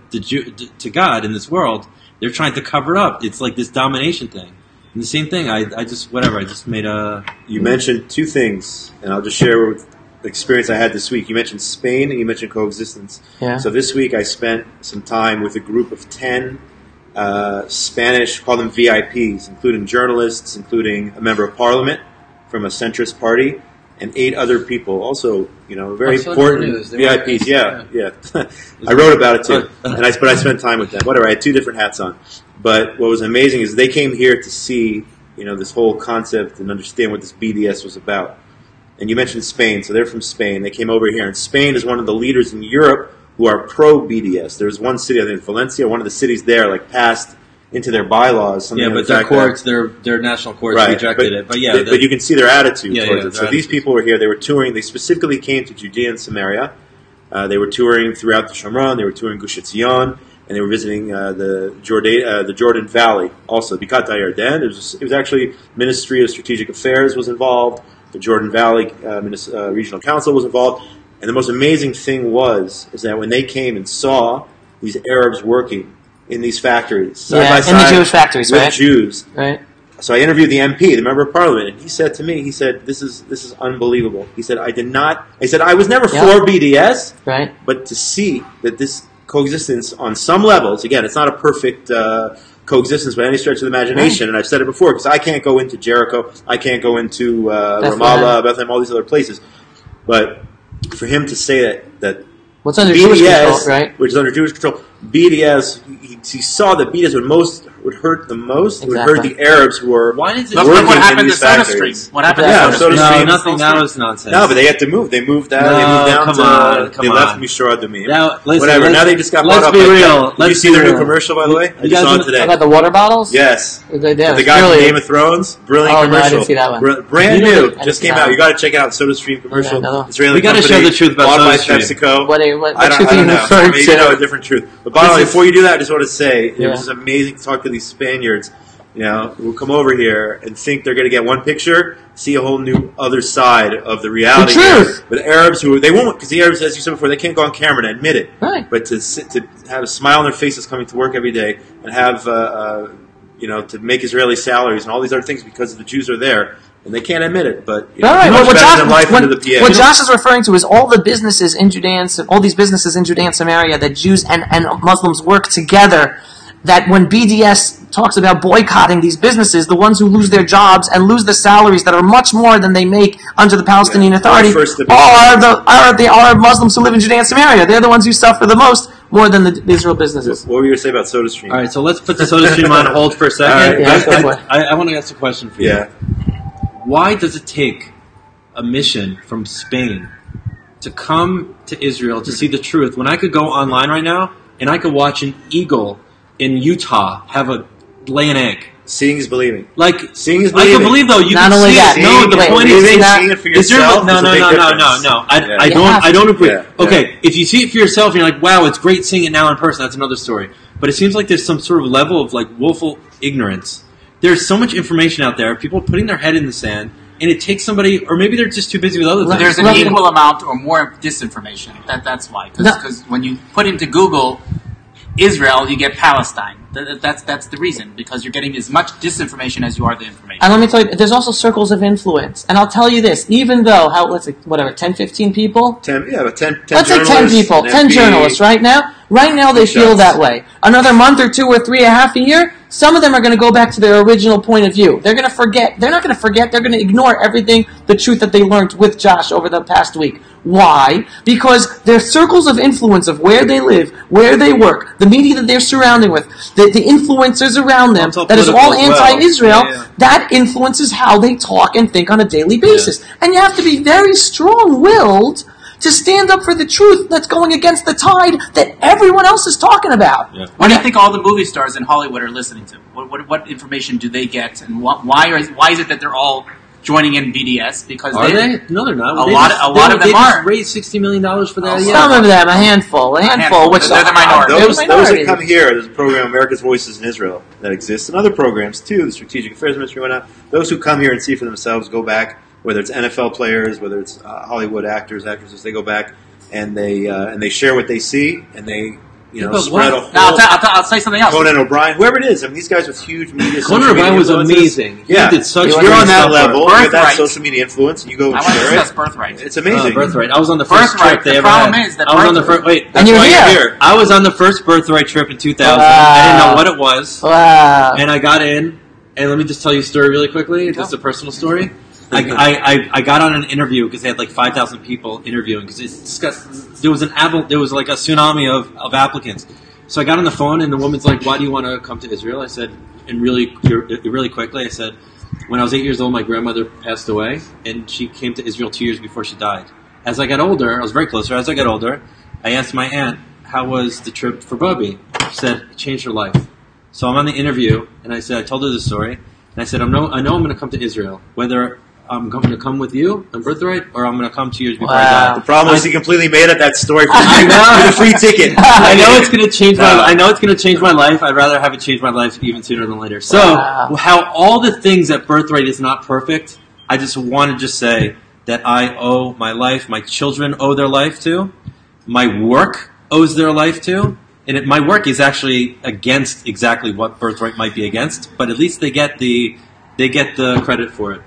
[SPEAKER 1] God in this world. They're trying to cover it up. It's like this domination thing. And the same thing, I just made a...
[SPEAKER 5] You mentioned two things, and I'll just share the experience I had this week. You mentioned Spain, and you mentioned coexistence.
[SPEAKER 2] Yeah.
[SPEAKER 5] So this week I spent some time with a group of 10 Spanish, call them VIPs, including journalists, including a member of parliament from a centrist party, and 8 other people, also, very important VIPs. Yeah. I wrote about it too, but I spent time with them. Whatever, I had 2 different hats on. But what was amazing is they came here to see, this whole concept and understand what this BDS was about. And you mentioned Spain, so they're from Spain. They came over here, and Spain is one of the leaders in Europe who are pro-BDS. There's one city, I think Valencia, one of the cities there, passed into their bylaws.
[SPEAKER 1] Yeah, but their courts, their national courts rejected it. But
[SPEAKER 5] but you can see their attitude towards it. So these people were here. They were touring. They specifically came to Judean Samaria. They were touring throughout the Shomron. They were touring Gush Etzion, and they were visiting the Jordan Valley. Also, Bikat HaYarden. It was actually Ministry of Strategic Affairs was involved. The Jordan Valley Regional Council was involved. And the most amazing thing is that when they came and saw these Arabs working in these factories, side by side,
[SPEAKER 2] in the Jewish factories,
[SPEAKER 5] with Jews.
[SPEAKER 2] Right.
[SPEAKER 5] So I interviewed the MP, the member of parliament, and he said to me, this is unbelievable. He said, I was never for BDS,
[SPEAKER 2] right,
[SPEAKER 5] but to see that this coexistence on some levels, again, it's not a perfect coexistence by any stretch of the imagination, and I've said it before, because I can't go into Jericho, I can't go into Ramallah, Bethlehem, all these other places, but for him to say that
[SPEAKER 2] what's under
[SPEAKER 5] BDS,
[SPEAKER 2] Jewish control, right?
[SPEAKER 5] Which is under Jewish control, BDS, he saw that BDS would hurt the most, would hurt the Arabs who were working
[SPEAKER 3] what happened
[SPEAKER 5] in these
[SPEAKER 3] to Soda
[SPEAKER 5] factories.
[SPEAKER 3] Stream? What happened
[SPEAKER 5] to
[SPEAKER 3] Soda Stream?
[SPEAKER 1] No, nothing. That was nonsense.
[SPEAKER 5] No, but they had to move. They moved out. They moved down
[SPEAKER 1] to.
[SPEAKER 5] They left Mishra Adumim.
[SPEAKER 1] Now,
[SPEAKER 5] whatever. Now they just got bought up.
[SPEAKER 1] Let's be real.
[SPEAKER 5] Did you see their new commercial, by the way? I just saw it today.
[SPEAKER 2] About the water bottles?
[SPEAKER 5] Yes.
[SPEAKER 2] The
[SPEAKER 5] guy from Game of Thrones. Brilliant commercial.
[SPEAKER 2] No, I didn't see that one.
[SPEAKER 5] Brand new. Just came out. You got to check out Soda Stream commercial. Israeli
[SPEAKER 1] we got to share the truth about
[SPEAKER 5] Soda
[SPEAKER 1] Stream.
[SPEAKER 5] PepsiCo.
[SPEAKER 2] What
[SPEAKER 5] truth are you referring to? Maybe you know a different truth. But by the way, before you do that, I just want to say it was amazing to talk to these Spaniards, who come over here and think they're going to get one picture, see a whole new other side of the reality.
[SPEAKER 2] The truth.
[SPEAKER 5] But Arabs they won't, because the Arabs, as you said before, they can't go on camera and admit it.
[SPEAKER 2] Right.
[SPEAKER 5] But to have a smile on their faces coming to work every day and have, to make Israeli salaries and all these other things because the Jews are there. And they can't admit it, but
[SPEAKER 2] what Josh is referring to is all the businesses in Judean, all these businesses in Judean Samaria that Jews and Muslims work together. That when BDS talks about boycotting these businesses, the ones who lose their jobs and lose the salaries that are much more than they make under the Palestinian Authority are the Arab Muslims who live in Judean Samaria. They're the ones who suffer the most, more than the Israel businesses.
[SPEAKER 5] What were you going to say about Soda Stream?
[SPEAKER 1] All right, so let's put the Soda Stream on hold for a second.
[SPEAKER 2] Right,
[SPEAKER 1] I want to ask a question for you.
[SPEAKER 5] Yeah.
[SPEAKER 1] Why does it take a mission from Spain to come to Israel to see the truth when I could go online right now and I could watch an eagle in Utah lay an egg?
[SPEAKER 5] Seeing is believing.
[SPEAKER 1] Seeing is believing. I can believe though. You
[SPEAKER 2] not
[SPEAKER 1] can
[SPEAKER 2] only
[SPEAKER 1] see
[SPEAKER 2] that.
[SPEAKER 1] It. No, the point is
[SPEAKER 5] seeing it for yourself.
[SPEAKER 1] No. I don't agree.
[SPEAKER 5] Yeah.
[SPEAKER 1] Okay, if you see it for yourself and you're like, wow, it's great seeing it now in person. That's another story. But it seems like there's some sort of level of willful ignorance. There's so much information out there. People putting their head in the sand, and it takes somebody, or maybe they're just too busy with other things.
[SPEAKER 3] There's an equal amount or more disinformation. That's why. Because when you put into Google Israel, you get Palestine. That's the reason, because you're getting as much disinformation as you are the information.
[SPEAKER 2] And let me tell you, there's also circles of influence. And I'll tell you this, even though, let's say, 10, 15 people?
[SPEAKER 5] 10
[SPEAKER 2] Let's say 10 people, 10 journalists right now. Right now they feel that way. Another month or 2 or 3, a half a year, some of them are going to go back to their original point of view. They're going to forget. They're not going to forget. They're going to ignore everything, the truth that they learned with Josh over the past week. Why? Because their circles of influence of where they live, where they work, the media that they're surrounding with, the influencers around them, that is all anti-Israel, that influences how they talk and think on a daily basis. And you have to be very strong-willed to stand up for the truth that's going against the tide that everyone else is talking about.
[SPEAKER 3] Yeah. What do you think all the movie stars in Hollywood are listening to? What information do they get, and why is it that they're all joining in BDS? Because
[SPEAKER 1] are they? No, they're not.
[SPEAKER 3] A lot of them are.
[SPEAKER 1] They raised $60 million for that.
[SPEAKER 2] Some of them, a handful, which
[SPEAKER 3] they're the minority.
[SPEAKER 5] Those that come here, there's a program, America's Voices in Israel, that exists, and other programs too, the Strategic Affairs Ministry and whatnot. Those who come here and see for themselves go back, whether it's NFL players, whether it's Hollywood actors, actresses, they go back and they share what they see, and they spread a whole.
[SPEAKER 3] Now, I'll say something else.
[SPEAKER 5] Conan O'Brien, whoever it is, I mean, these guys with huge media.
[SPEAKER 1] Conan O'Brien was amazing.
[SPEAKER 5] Yeah,
[SPEAKER 1] he did such.
[SPEAKER 5] You're on that level. You have that
[SPEAKER 3] Birthright.
[SPEAKER 5] social media influence, and you go and
[SPEAKER 3] I want to
[SPEAKER 5] share
[SPEAKER 3] discuss
[SPEAKER 5] it.
[SPEAKER 3] Birthright.
[SPEAKER 5] It's amazing.
[SPEAKER 1] Birthright. I was on the first trip they
[SPEAKER 3] the
[SPEAKER 1] ever
[SPEAKER 3] problem
[SPEAKER 1] had.
[SPEAKER 3] is that
[SPEAKER 1] I was on the first. Wait,
[SPEAKER 2] and you're here.
[SPEAKER 1] I was on the first Birthright trip in 2000.
[SPEAKER 2] Wow.
[SPEAKER 1] I didn't know what it was.
[SPEAKER 2] Wow.
[SPEAKER 1] And I got in, and let me just tell you a story really quickly. Just a personal story. I got on an interview because they had like 5,000 people interviewing because there was like a tsunami of applicants. So I got on the phone and the woman's like, "Why do you want to come to Israel?" I said, and really quickly, I said, "When I was 8 years old, my grandmother passed away, and she came to Israel 2 years before she died. As I got older, I was very close to her. As I got older, I asked my aunt, how was the trip for Bubby? She said, it changed her life. So I'm on the interview, and I told her the story, and I said, I know I'm going to come to Israel, whether I'm going to come with you on Birthright, or I'm going to come 2 years before I die.
[SPEAKER 5] The problem is he completely made up that story for
[SPEAKER 1] I know.
[SPEAKER 5] a free ticket.
[SPEAKER 1] I know it's going to change my life. I'd rather have it change my life even sooner than later. So, how all the things that Birthright is not perfect, I just want to say that I owe my life, my children owe their life to, my work owes their life to, and my work is actually against exactly what Birthright might be against, but at least they get the credit for it.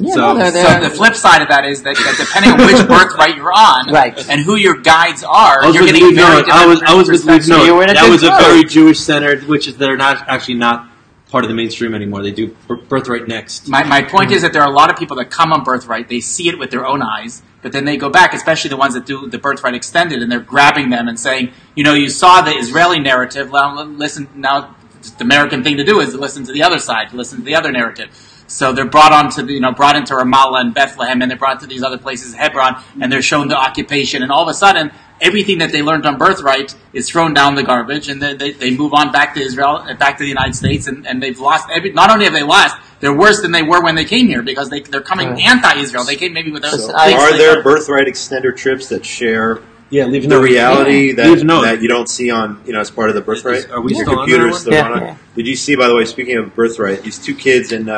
[SPEAKER 2] Yeah,
[SPEAKER 3] so the flip side of that is that depending on which Birthright you're on, and who your guides are, you're getting very different.
[SPEAKER 1] I was with Leave Note. That was a very Jewish centered, they're not part of the mainstream anymore. They do Birthright next.
[SPEAKER 3] My point is that there are a lot of people that come on Birthright, they see it with their own eyes, but then they go back, especially the ones that do the Birthright Extended, and they're grabbing them and saying, you saw the Israeli narrative, well, listen, now the American thing to do is to listen to the other side, to listen to the other narrative. So they're brought into Ramallah and Bethlehem, and they're brought to these other places, Hebron, and they're shown the occupation, and all of a sudden, everything that they learned on Birthright is thrown down the garbage, and they move on back to Israel, back to the United States, and they've lost not only have they lost, they're worse than they were when they came here, because they're coming anti-Israel. They came maybe with
[SPEAKER 5] So are there Birthright Extender trips that share the reality that you don't see on, as part of the Birthright?
[SPEAKER 1] Are we
[SPEAKER 5] your
[SPEAKER 1] still
[SPEAKER 5] computers
[SPEAKER 1] on
[SPEAKER 5] still on it? Did you see, by the way, speaking of Birthright, these two kids in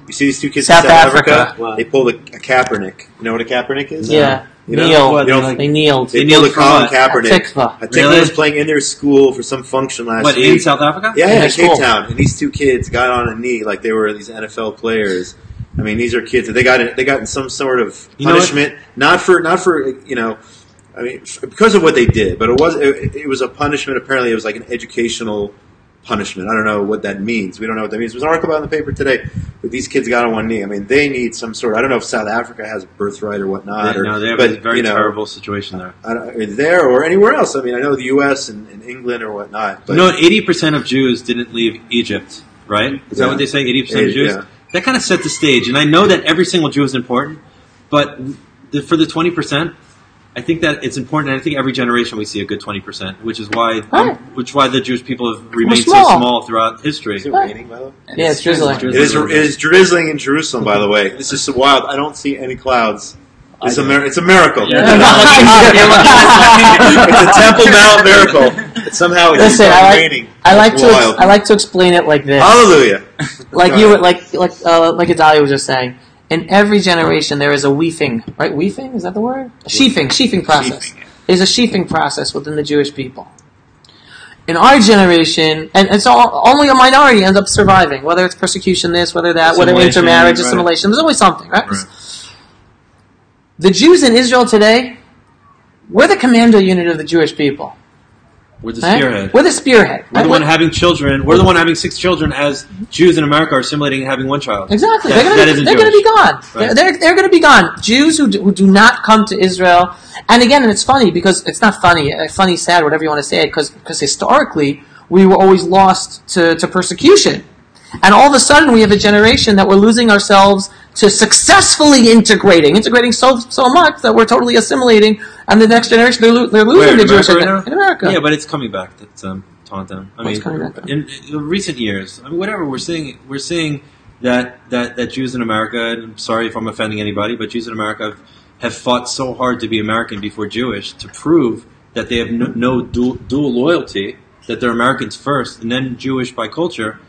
[SPEAKER 5] you see these two kids
[SPEAKER 2] South
[SPEAKER 5] in South
[SPEAKER 2] Africa?
[SPEAKER 5] Wow. They pulled a Kaepernick. You know what a Kaepernick is?
[SPEAKER 2] Yeah.
[SPEAKER 5] They
[SPEAKER 2] kneeled.
[SPEAKER 5] They pulled a Colin Kaepernick.
[SPEAKER 2] A
[SPEAKER 5] Tikva was playing in their school for some function last week.
[SPEAKER 1] In South Africa?
[SPEAKER 5] Yeah, in Cape Town. And these two kids got on a knee like they were these NFL players. I mean, these are kids that they got in some sort of punishment, not for I mean, because of what they did, but it was a punishment. Apparently, it was like an educational punishment. I don't know what that means. We don't know what that means. There was an article about in the paper today, but these kids got on one knee. I mean, they need some sort. I don't know if South Africa has a birthright or whatnot.
[SPEAKER 1] They have a very terrible situation there.
[SPEAKER 5] There or anywhere else. I mean, I know the U.S. and England or whatnot. But
[SPEAKER 1] 80% of Jews didn't leave Egypt, right? Is that what they say? 80% of Jews? Yeah. That kind of set the stage. And I know that every single Jew is important, but for the 20%, I think that it's important, and I think every generation we see a good 20%, which is why the Jewish people have remained so small throughout history.
[SPEAKER 5] Is it raining, by the way?
[SPEAKER 2] Yeah, it's drizzling.
[SPEAKER 5] It is drizzling in Jerusalem, by the way. This is so wild. I don't see any clouds. It's a miracle.
[SPEAKER 1] Yeah.
[SPEAKER 5] It's a Temple Mount miracle. Somehow it's raining.
[SPEAKER 2] I like to explain it like this.
[SPEAKER 5] Hallelujah.
[SPEAKER 2] Like Adalia was just saying. In every generation, there is a weefing, right? Weefing, is that the word? Sheafing process. There's a sheafing process within the Jewish people. in our generation, and so only a minority ends up surviving, whether it's persecution, whether that, whether intermarriage,
[SPEAKER 5] right.
[SPEAKER 2] assimilation. There's always something, right?
[SPEAKER 5] Right.
[SPEAKER 2] The Jews in Israel today, we're the commando unit of the Jewish people.
[SPEAKER 1] We're the
[SPEAKER 2] Right?
[SPEAKER 1] spearhead.
[SPEAKER 2] We're the spearhead.
[SPEAKER 1] We're the one having children. We're the one having 6 children, as Jews in America are assimilating and having 1 child.
[SPEAKER 2] Exactly.
[SPEAKER 1] That
[SPEAKER 2] They're
[SPEAKER 1] isn't
[SPEAKER 2] going to be
[SPEAKER 1] Jewish.
[SPEAKER 2] gone.
[SPEAKER 1] Right.
[SPEAKER 2] They're going to be gone. Jews who do not come to Israel. And again, and it's funny because it's not funny, sad, whatever you want to say it, because historically we were always lost to persecution. And all of a sudden we have a generation that we're losing ourselves to successfully integrating so much that we're totally assimilating. And the next generation, they're losing the Jewish identity. In America.
[SPEAKER 1] Yeah, but it's coming back. That's taunting.
[SPEAKER 2] What's coming back?
[SPEAKER 1] In recent years, whatever we're seeing that Jews in America, and I'm sorry if I'm offending anybody, but Jews in America have fought so hard to be American before Jewish to prove that they have no dual loyalty, that they're Americans first and then Jewish by culture.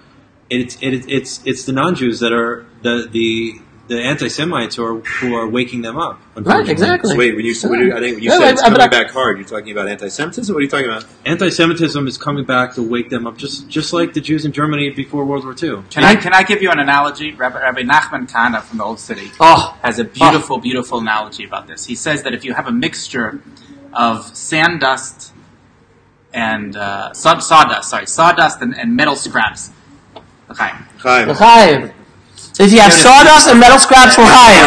[SPEAKER 1] It's the non-Jews that are the anti-Semites who are waking them up.
[SPEAKER 2] Right, exactly.
[SPEAKER 5] So wait, when you said it's coming back hard, you're talking about anti-Semitism? What are you talking about?
[SPEAKER 1] Anti-Semitism is coming back to wake them up, just like the Jews in Germany before World War II.
[SPEAKER 3] Can I give you an analogy? Rabbi Nachman Kana from the Old City has a beautiful analogy about this. He says that if you have a mixture of sawdust and metal scraps.
[SPEAKER 5] Chaim.
[SPEAKER 2] If you have sawdust and metal scraps, we're high.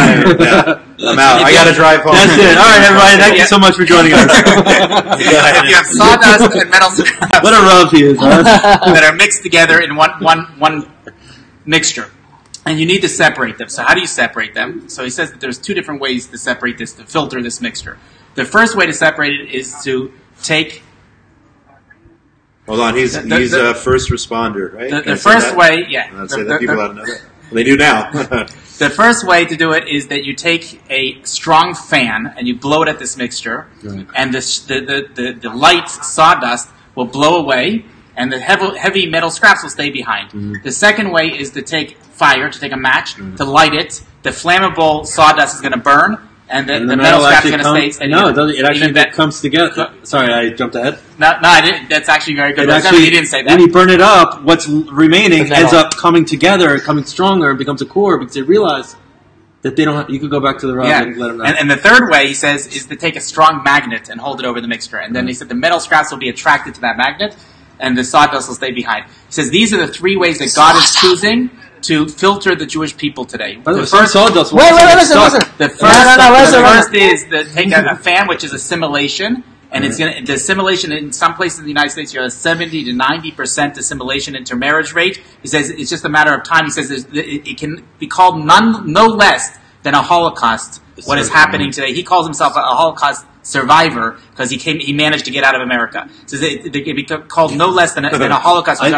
[SPEAKER 5] I'm out. I got to drive home.
[SPEAKER 1] That's it. All right, everybody. Thank you so much for joining us.
[SPEAKER 3] If you have sawdust and metal scraps,
[SPEAKER 1] what a rub he is, huh?
[SPEAKER 3] that are mixed together in one mixture, and you need to separate them. So how do you separate them? So he says that there's 2 different ways to separate this, to filter this mixture. The first way to separate it is to take.
[SPEAKER 5] Hold on, he's a first responder, right?
[SPEAKER 3] The first way, yeah.
[SPEAKER 5] I'd say that people ought to know that. Well, they do now.
[SPEAKER 3] The first way to do it is that you take a strong fan and you blow it at this mixture, and the light sawdust will blow away, and the heavy metal scraps will stay behind. Mm-hmm. The second way is to take fire, to take a match, to light it. The flammable sawdust is going to burn, and the metal scraps are going to stay.
[SPEAKER 1] No, it actually comes together. Sorry, I jumped ahead.
[SPEAKER 3] No, I didn't. That's actually very good. You didn't say that.
[SPEAKER 1] When you burn it up, what's remaining ends up coming together, coming stronger, and becomes a core because they realize that they don't. You could go back to the rub and let them know.
[SPEAKER 3] And the third way, he says, is to take a strong magnet and hold it over the mixture. And then he said the metal scraps will be attracted to that magnet, and the sawdust will stay behind. He says these are the 3 ways that God is choosing to filter the Jewish people today.
[SPEAKER 1] The first sawdust.
[SPEAKER 2] Wait, listen.
[SPEAKER 3] The first is to take a fan, which is assimilation, and it's going to the assimilation in some places in the United States. You have a 70 to 90% assimilation intermarriage rate. He says it's just a matter of time. He says it can be called no less than a Holocaust. What is happening today? He calls himself a Holocaust survivor because he managed to get out of America. So it be called no less than a Holocaust. The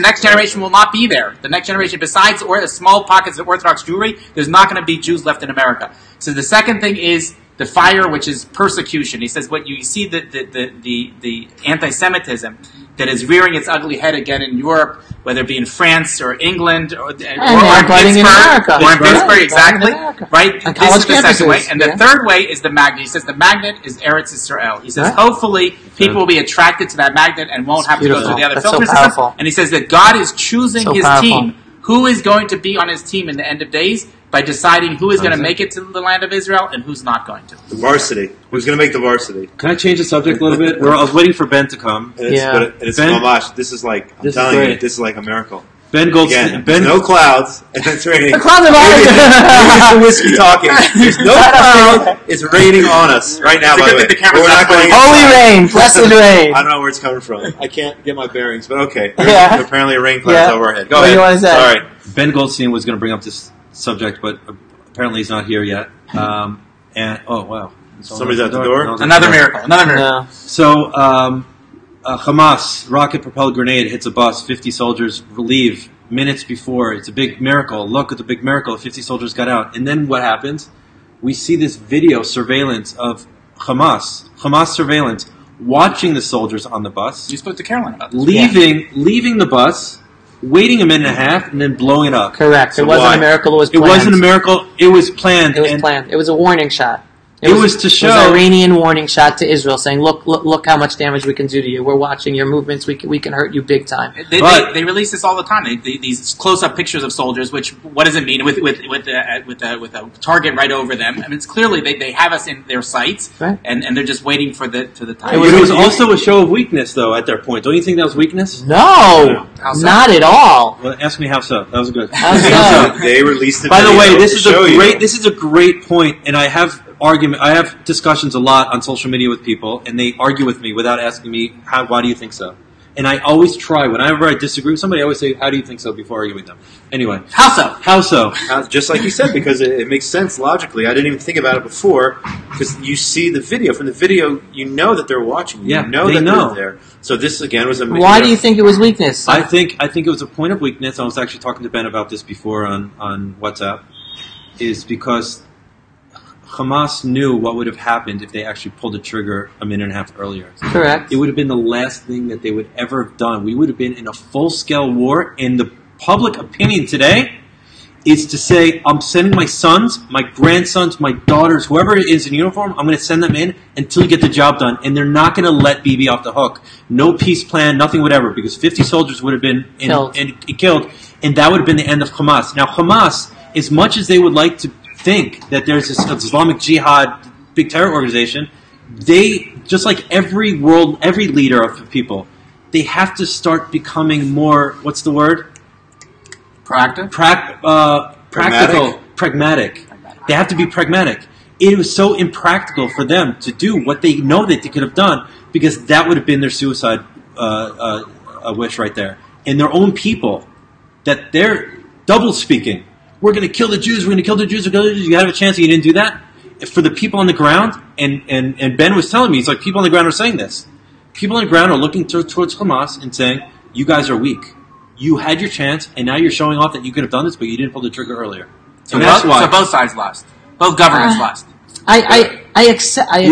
[SPEAKER 3] next generation will not be there. The next generation, besides small pockets of Orthodox Jewry, there's not going to be Jews left in America. So the second thing is the fire, which is persecution. He says what you see the anti-Semitism that is rearing its ugly head again in Europe, whether it be in France or England or in Pittsburgh, exactly. Right? This is the second way. And the third way is the magnet. He says the magnet is Eretz Yisrael. He says hopefully people will be attracted to that magnet and won't have to go through the other filter system. And he says that God is choosing his team. Who is going to be on his team in the end of days by deciding who is going to make it to the land of Israel and who's not going to.
[SPEAKER 5] The varsity. Who's going to make the varsity?
[SPEAKER 1] Can I change the subject a little bit? I was waiting for Ben to come.
[SPEAKER 5] It's mamash. This is like, I'm telling you, this is like a miracle.
[SPEAKER 1] Ben Goldstein.
[SPEAKER 5] There's no clouds, and it's raining.
[SPEAKER 2] The clouds are
[SPEAKER 5] maybe the whiskey talking. There's no clouds. It's raining on us right now, by the way. We're not going
[SPEAKER 2] Holy rain, blessed rain.
[SPEAKER 5] I don't know where it's coming from. I can't get my bearings, but okay. There's apparently a rain cloud over our head. Go ahead.
[SPEAKER 2] You want to say?
[SPEAKER 5] All right.
[SPEAKER 1] Ben Goldstein was going to bring up this subject, but apparently he's not here yet. Oh wow!
[SPEAKER 5] Somebody's at the door.
[SPEAKER 3] Another miracle.
[SPEAKER 2] Yeah.
[SPEAKER 1] So Hamas rocket-propelled grenade hits a bus. 50 soldiers leave minutes before. It's a big miracle. Look at the big miracle. 50 soldiers got out, and then what happens? We see this video surveillance of Hamas surveillance watching the soldiers on the bus.
[SPEAKER 3] You spoke to Caroline about this.
[SPEAKER 1] Leaving the bus. Waiting a minute and a half and then blowing it up.
[SPEAKER 2] Correct.
[SPEAKER 1] So
[SPEAKER 2] it wasn't a miracle. It was planned.
[SPEAKER 1] It wasn't a miracle. It was planned.
[SPEAKER 2] It was planned. It was a warning shot.
[SPEAKER 1] It was to show...
[SPEAKER 2] It was an Iranian warning shot to Israel saying, look how much damage we can do to you. We're watching your movements. We can hurt you big time.
[SPEAKER 3] They release this all the time. These close-up pictures of soldiers, which, what does it mean? With a target right over them. I mean, it's clearly they have us in their sights,
[SPEAKER 2] right.
[SPEAKER 3] and they're just waiting for the time.
[SPEAKER 1] It was also a show of weakness, though, at their point. Don't you think that was weakness?
[SPEAKER 2] No,
[SPEAKER 3] How so?
[SPEAKER 2] not at all.
[SPEAKER 1] Well, ask me how so. That was good.
[SPEAKER 2] How so?
[SPEAKER 4] They released the
[SPEAKER 1] By the
[SPEAKER 4] video
[SPEAKER 1] way,
[SPEAKER 4] to
[SPEAKER 1] this is a
[SPEAKER 4] show
[SPEAKER 1] great point, and I have discussions a lot on social media with people, and they argue with me without asking me, why do you think so? And I always try, whenever I disagree with somebody, I always say, how do you think so, before arguing with them. Anyway.
[SPEAKER 3] How so?
[SPEAKER 1] How so?
[SPEAKER 4] Just like you said, because it makes sense logically. I didn't even think about it before, because you see the video. From the video, you know that they're watching. You know that they're there. So this, again, was a...
[SPEAKER 2] Why do you think it was weakness?
[SPEAKER 1] I think it was a point of weakness. I was actually talking to Ben about this before on WhatsApp, is because Hamas knew what would have happened if they actually pulled the trigger a minute and a half earlier.
[SPEAKER 2] Correct.
[SPEAKER 1] It would have been the last thing that they would ever have done. We would have been in a full-scale war, and the public opinion today is to say, I'm sending my sons, my grandsons, my daughters, whoever is in uniform, I'm going to send them in until you get the job done. And they're not going to let Bibi off the hook. No peace plan, nothing, whatever, because 50 soldiers would have been killed, and that would have been the end of Hamas. Now, Hamas, as much as they would like to think that there's this Islamic Jihad big terror organization, they, just like every leader of people, they have to start becoming more, what's the word?
[SPEAKER 3] Proactive?
[SPEAKER 1] Pragmatic. They have to be pragmatic. It was so impractical for them to do what they know that they could have done, because that would have been their suicide wish right there. And their own people, that they're double speaking. We're going to kill the Jews, we're going to kill the Jews, you have a chance and you didn't do that? For the people on the ground, and Ben was telling me, it's like people on the ground are saying this. People on the ground are looking towards Hamas and saying, you guys are weak. You had your chance, and now you're showing off that you could have done this, but you didn't pull the trigger earlier.
[SPEAKER 3] So both sides lost. Both governments lost.
[SPEAKER 2] I accept the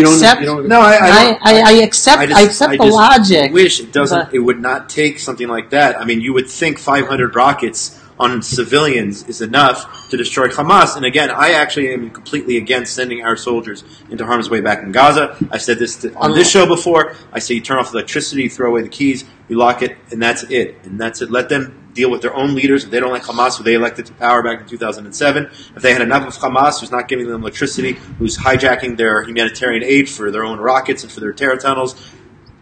[SPEAKER 2] logic.
[SPEAKER 4] I wish it would not take something like that. I mean, you would think 500 rockets on civilians is enough to destroy Hamas. And again, I actually am completely against sending our soldiers into harm's way back in Gaza. I said this on this show before. I say you turn off the electricity, you throw away the keys, you lock it, and that's it. And that's it. Let them deal with their own leaders. If they don't like Hamas, who they elected to power back in 2007, if they had enough of Hamas, who's not giving them electricity, who's hijacking their humanitarian aid for their own rockets and for their terror tunnels,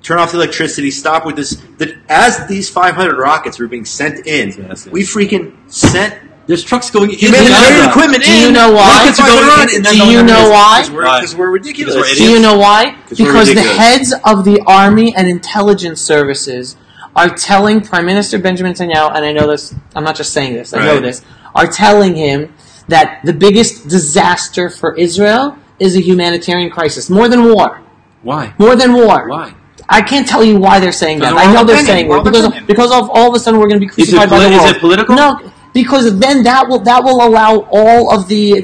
[SPEAKER 4] turn off the electricity, stop with this. As these 500 rockets were being sent in, we freaking sent...
[SPEAKER 1] There's trucks going in.
[SPEAKER 4] Humanitarian equipment in.
[SPEAKER 2] Do you know why? Do you know why?
[SPEAKER 4] Because we're ridiculous.
[SPEAKER 2] Do you know why? Because the
[SPEAKER 4] ridiculous.
[SPEAKER 2] heads of the army and intelligence services are telling Prime Minister Benjamin Netanyahu, and I know this, I'm not just saying this, I know this, are telling him that the biggest disaster for Israel is a humanitarian crisis. More than war.
[SPEAKER 1] Why?
[SPEAKER 2] More than war.
[SPEAKER 1] Why?
[SPEAKER 2] I can't tell you why they're saying that. I know they're saying it because of all of a sudden we're going to be crucified by the world.
[SPEAKER 1] Is it political?
[SPEAKER 2] No, because then that will allow all of the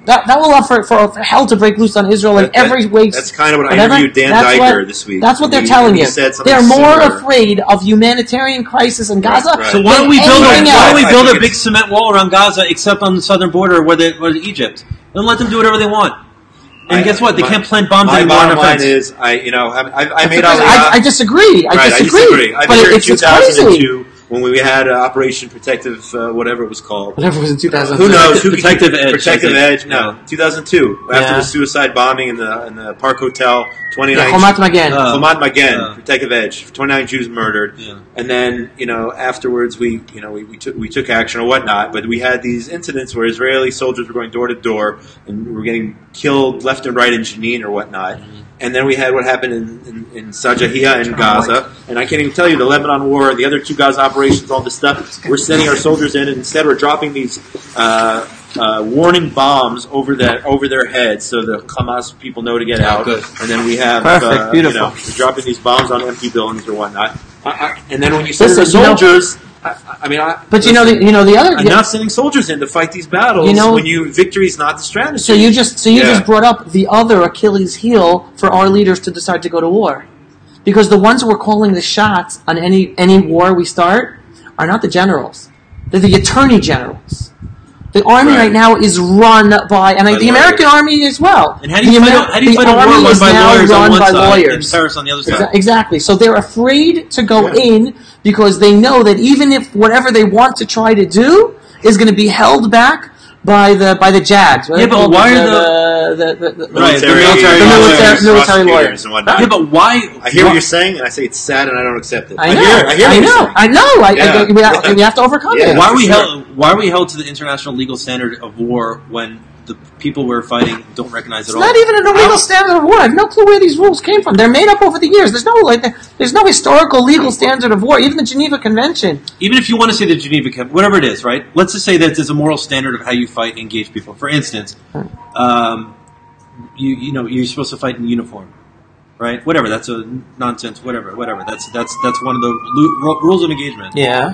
[SPEAKER 2] that will allow for hell to break loose on Israel in every way.
[SPEAKER 4] That's kind of what I interviewed Dan Diker this week.
[SPEAKER 2] That's what they're telling you. They're more afraid of humanitarian crisis in Gaza.
[SPEAKER 4] Right.
[SPEAKER 1] So why don't we build a big cement wall around Gaza, except on the southern border where Egypt, and let them do whatever they want? And guess what? They can't plant bombs anymore.
[SPEAKER 4] My bottom line is, I made all the...
[SPEAKER 2] I disagree. I disagree.
[SPEAKER 4] I
[SPEAKER 2] but
[SPEAKER 4] in
[SPEAKER 2] it's
[SPEAKER 4] 2002 when we had Operation Protective, whatever it was called.
[SPEAKER 2] Whatever it was in 2002.
[SPEAKER 4] Who knows?
[SPEAKER 1] Protective Edge.
[SPEAKER 4] Protective Edge. No, 2002 after the suicide bombing in the Park Hotel. 29.
[SPEAKER 2] Chomat Magen.
[SPEAKER 4] Chomat Magen. Protective Edge. 29 Jews murdered. Yeah. And then afterwards we took action or whatnot. But we had these incidents where Israeli soldiers were going door to door and were getting killed left and right in Jenin or whatnot. Mm-hmm. And then we had what happened in Sajahia in Gaza. And I can't even tell you, the Lebanon War, the other two Gaza operations, all this stuff. We're sending our soldiers in, and instead we're dropping these warning bombs over their heads so the Hamas people know to get out. Good. And then we have,
[SPEAKER 2] beautiful.
[SPEAKER 4] We're dropping these bombs on empty buildings or whatnot. And then when you send the soldiers...
[SPEAKER 2] the other.
[SPEAKER 4] I'm not sending soldiers in to fight these battles. Victory is not the strategy.
[SPEAKER 2] So you just brought up the other Achilles heel for our leaders to decide to go to war, because the ones who are calling the shots on any war we start are not the generals; they're the attorney generals. The army
[SPEAKER 5] Right.
[SPEAKER 2] right now is run by, and
[SPEAKER 5] By
[SPEAKER 2] the American
[SPEAKER 5] lawyers.
[SPEAKER 2] army as well.
[SPEAKER 1] And how do you fight a war
[SPEAKER 2] army
[SPEAKER 1] run
[SPEAKER 2] is
[SPEAKER 1] by
[SPEAKER 2] now
[SPEAKER 1] lawyers on
[SPEAKER 2] run
[SPEAKER 1] one
[SPEAKER 2] by
[SPEAKER 1] side
[SPEAKER 2] lawyers.
[SPEAKER 1] and terrorists on the other side?
[SPEAKER 2] Exactly. So they're afraid to go
[SPEAKER 5] Yeah.
[SPEAKER 2] in because they know that even if whatever they want to try to do is going to be held back by the JAGs.
[SPEAKER 1] Yeah, but why are
[SPEAKER 5] Military
[SPEAKER 2] military
[SPEAKER 5] prosecutors
[SPEAKER 2] lawyers?
[SPEAKER 5] and whatnot.
[SPEAKER 1] Yeah, but why?
[SPEAKER 5] I hear what you're saying, and I say it's sad, and I don't accept it.
[SPEAKER 2] I know.
[SPEAKER 5] I hear what you're saying.
[SPEAKER 2] I know.
[SPEAKER 5] Yeah.
[SPEAKER 2] We have to overcome
[SPEAKER 5] Yeah.
[SPEAKER 2] it.
[SPEAKER 1] Why are we
[SPEAKER 5] Sure.
[SPEAKER 1] held? Why are we held to the international legal standard of war when the people we're fighting don't recognize it
[SPEAKER 2] It's
[SPEAKER 1] all?
[SPEAKER 2] not even an illegal standard of war. I have no clue where these rules came from. They're made up over the years. There's no historical legal standard of war. Even the Geneva Convention.
[SPEAKER 1] Even if you want to say the Geneva Convention, whatever it is, right? Let's just say that there's a moral standard of how you fight and engage people. For instance, you're supposed to fight in uniform, right? Whatever. That's a nonsense. Whatever. That's one of the rules of engagement.
[SPEAKER 2] Yeah.